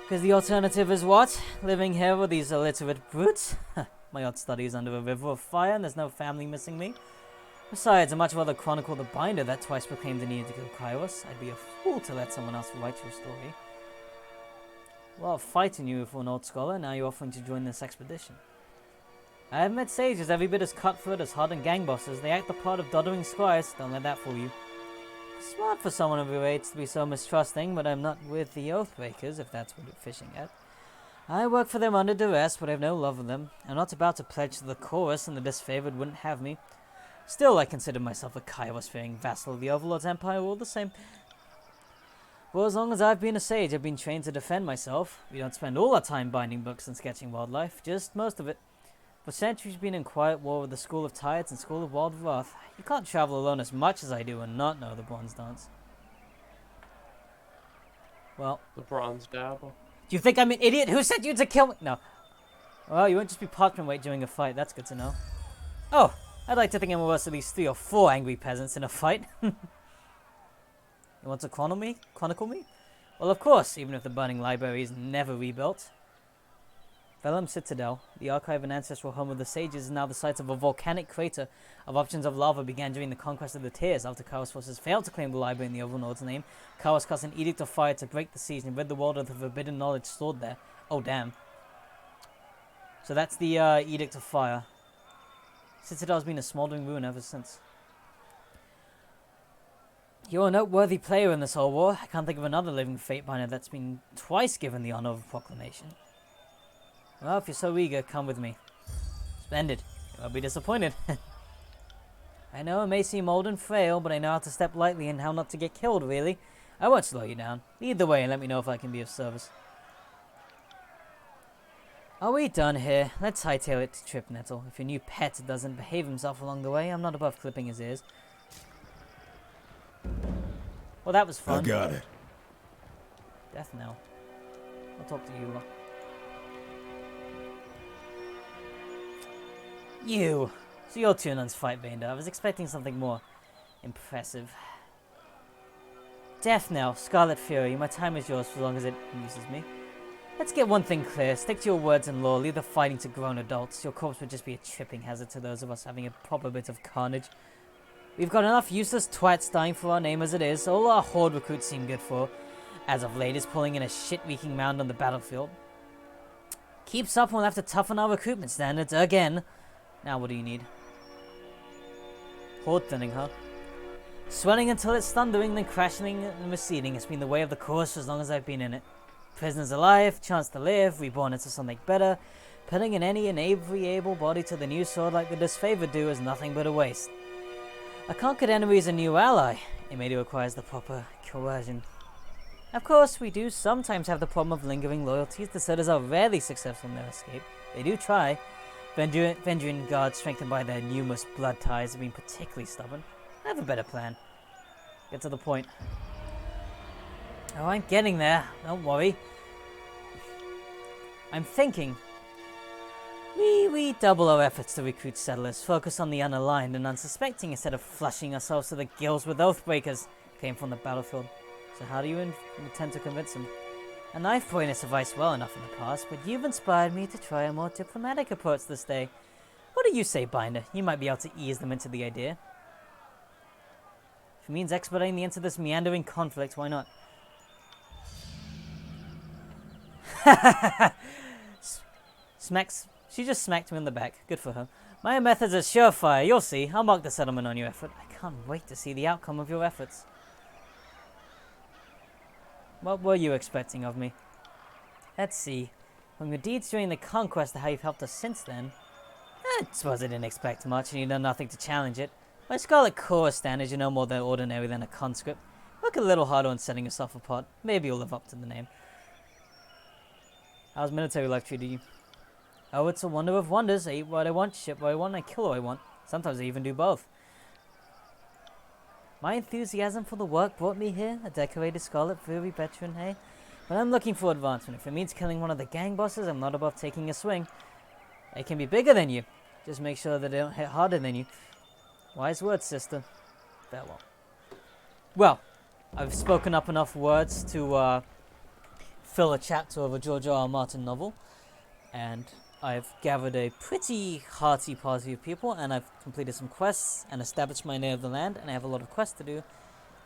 Because the alternative is what? Living here with these illiterate brutes? My odd study is under a river of fire and there's no family missing me. Besides, I'd much rather chronicle the binder that twice proclaimed the need to kill Kairos. I'd be a fool to let someone else write your story. Well, fighting you for an old scholar, now you're offering to join this expedition. I have met sages every bit as cutthroat as hardened gang bosses. They act the part of doddering squires. Don't let that fool you. Smart for someone of your age to be so mistrusting, but I'm not with the Oathbreakers, if that's what you're fishing at. I work for them under duress, but I have no love for them. I'm not about to pledge to the chorus, and the Disfavoured wouldn't have me. Still, I consider myself a Kairos-fearing vassal of the Overlord's empire all the same. For as long as I've been a sage, I've been trained to defend myself. We don't spend all our time binding books and sketching wildlife, just most of it. For centuries, we've been in quiet war with the School of Tides and School of Wild Wrath. You can't travel alone as much as I do and not know the Bronze Dance. Well... The Bronze Dabble. Do you think I'm an idiot? Who sent you to kill me? No. Well, you won't just be parchment weight during a fight. That's good to know. Oh, I'd like to think I'm worth at least 3 or 4 angry peasants in a fight. You want to chronicle me? Well, of course, even if the burning library is never rebuilt. Vellum Citadel, the archive and ancestral home of the sages, is now the site of a volcanic crater. Eruptions of lava began during the conquest of the Tears. After Chaos forces failed to claim the library in the Overlord's name, Chaos cast an edict of fire to break the siege and rid the world of the forbidden knowledge stored there. Oh, damn. So that's the edict of fire. Citadel's been a smoldering ruin ever since. You're a noteworthy player in this whole war. I can't think of another living fate binder that's been twice given the honor of proclamation. Well, if you're so eager, come with me. Splendid. You won't be disappointed. I know it may seem old and frail, but I know how to step lightly and how not to get killed, really. I won't slow you down. Lead the way and let me know if I can be of service. Are we done here? Let's hightail it to Tripnettle. If your new pet doesn't behave himself along the way, I'm not above clipping his ears. Well, that was fun. I got it. Death knell. I'll talk to you lot. You! So you're Tunan's fight Vander. I was expecting something more impressive. Death knell, Scarlet Fury, my time is yours for as long as it amuses me. Let's get one thing clear. Stick to your words and law. Leave the fighting to grown adults. Your corpse would just be a tripping hazard to those of us having a proper bit of carnage. We've got enough useless twats dying for our name as it is. All our horde recruits seem good for, as of late, is pulling in a shit-reeking mound on the battlefield. Keeps up and we'll have to toughen our recruitment standards again. Now what do you need? Horde thinning, huh? Swelling until it's thundering, then crashing and receding. It's been the way of the course for as long as I've been in it. Prisoners alive, chance to live, reborn into something better. Putting in any and every able body to the new sword like the Disfavoured do is nothing but a waste. A conquered enemy is a new ally. It merely requires the proper coercion. Of course, we do sometimes have the problem of lingering loyalties. The Sodas are rarely successful in their escape. They do try. Venduin guards strengthened by their numerous blood ties have been particularly stubborn. I have a better plan. Get to the point. Oh, I'm getting there. Don't worry. I'm thinking we double our efforts to recruit settlers, focus on the unaligned and unsuspecting instead of flushing ourselves to the gills with oathbreakers came from the battlefield. So how do you intend to convince them? A knife point has sufficed well enough in the past, but you've inspired me to try a more diplomatic approach this day. What do you say, Binder? You might be able to ease them into the idea. If it means expediting the end of this meandering conflict, why not? She just smacked me on the back. Good for her. My methods are surefire. You'll see. I'll mark the settlement on your effort. I can't wait to see the outcome of your efforts. What were you expecting of me? Let's see. From your deeds during the conquest to how you've helped us since then, I suppose I didn't expect much and you've done nothing to challenge it. By Scarlet Core standards, you're no more than ordinary than a conscript. Work a little harder on setting yourself apart. Maybe you'll live up to the name. How's military life treated you? Oh, it's a wonder of wonders. I eat what I want, ship what I want, and I kill what I want. Sometimes I even do both. My enthusiasm for the work brought me here, a decorated Scarlet Fury veteran, hey? But I'm looking for advancement. If it means killing one of the gang bosses, I'm not above taking a swing. They can be bigger than you. Just make sure that they don't hit harder than you. Wise words, sister. Farewell. Well, I've spoken up enough words to fill a chapter of a George R. R. Martin novel. And I've gathered a pretty hearty party of people, and I've completed some quests and established my lay of the land, and I have a lot of quests to do.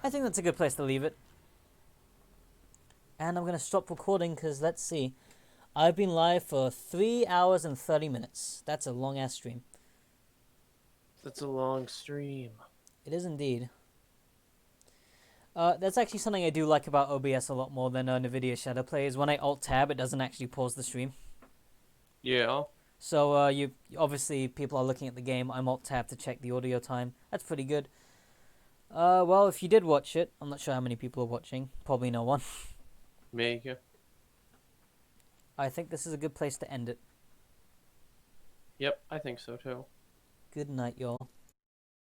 I think that's a good place to leave it. And I'm going to stop recording because, let's see, I've been live for 3 hours and 30 minutes. That's a long-ass stream. That's a long stream. It is indeed. That's actually something I do like about OBS a lot more than NVIDIA Shadowplay, is when I Alt-Tab, it doesn't actually pause the stream. Yeah. So, you obviously, people are looking at the game. I'm Alt-Tab to check the audio time. That's pretty good. Well, if you did watch it, I'm not sure how many people are watching. Probably no one. Me, yeah. I think this is a good place to end it. Yep, I think so too. Good night, y'all.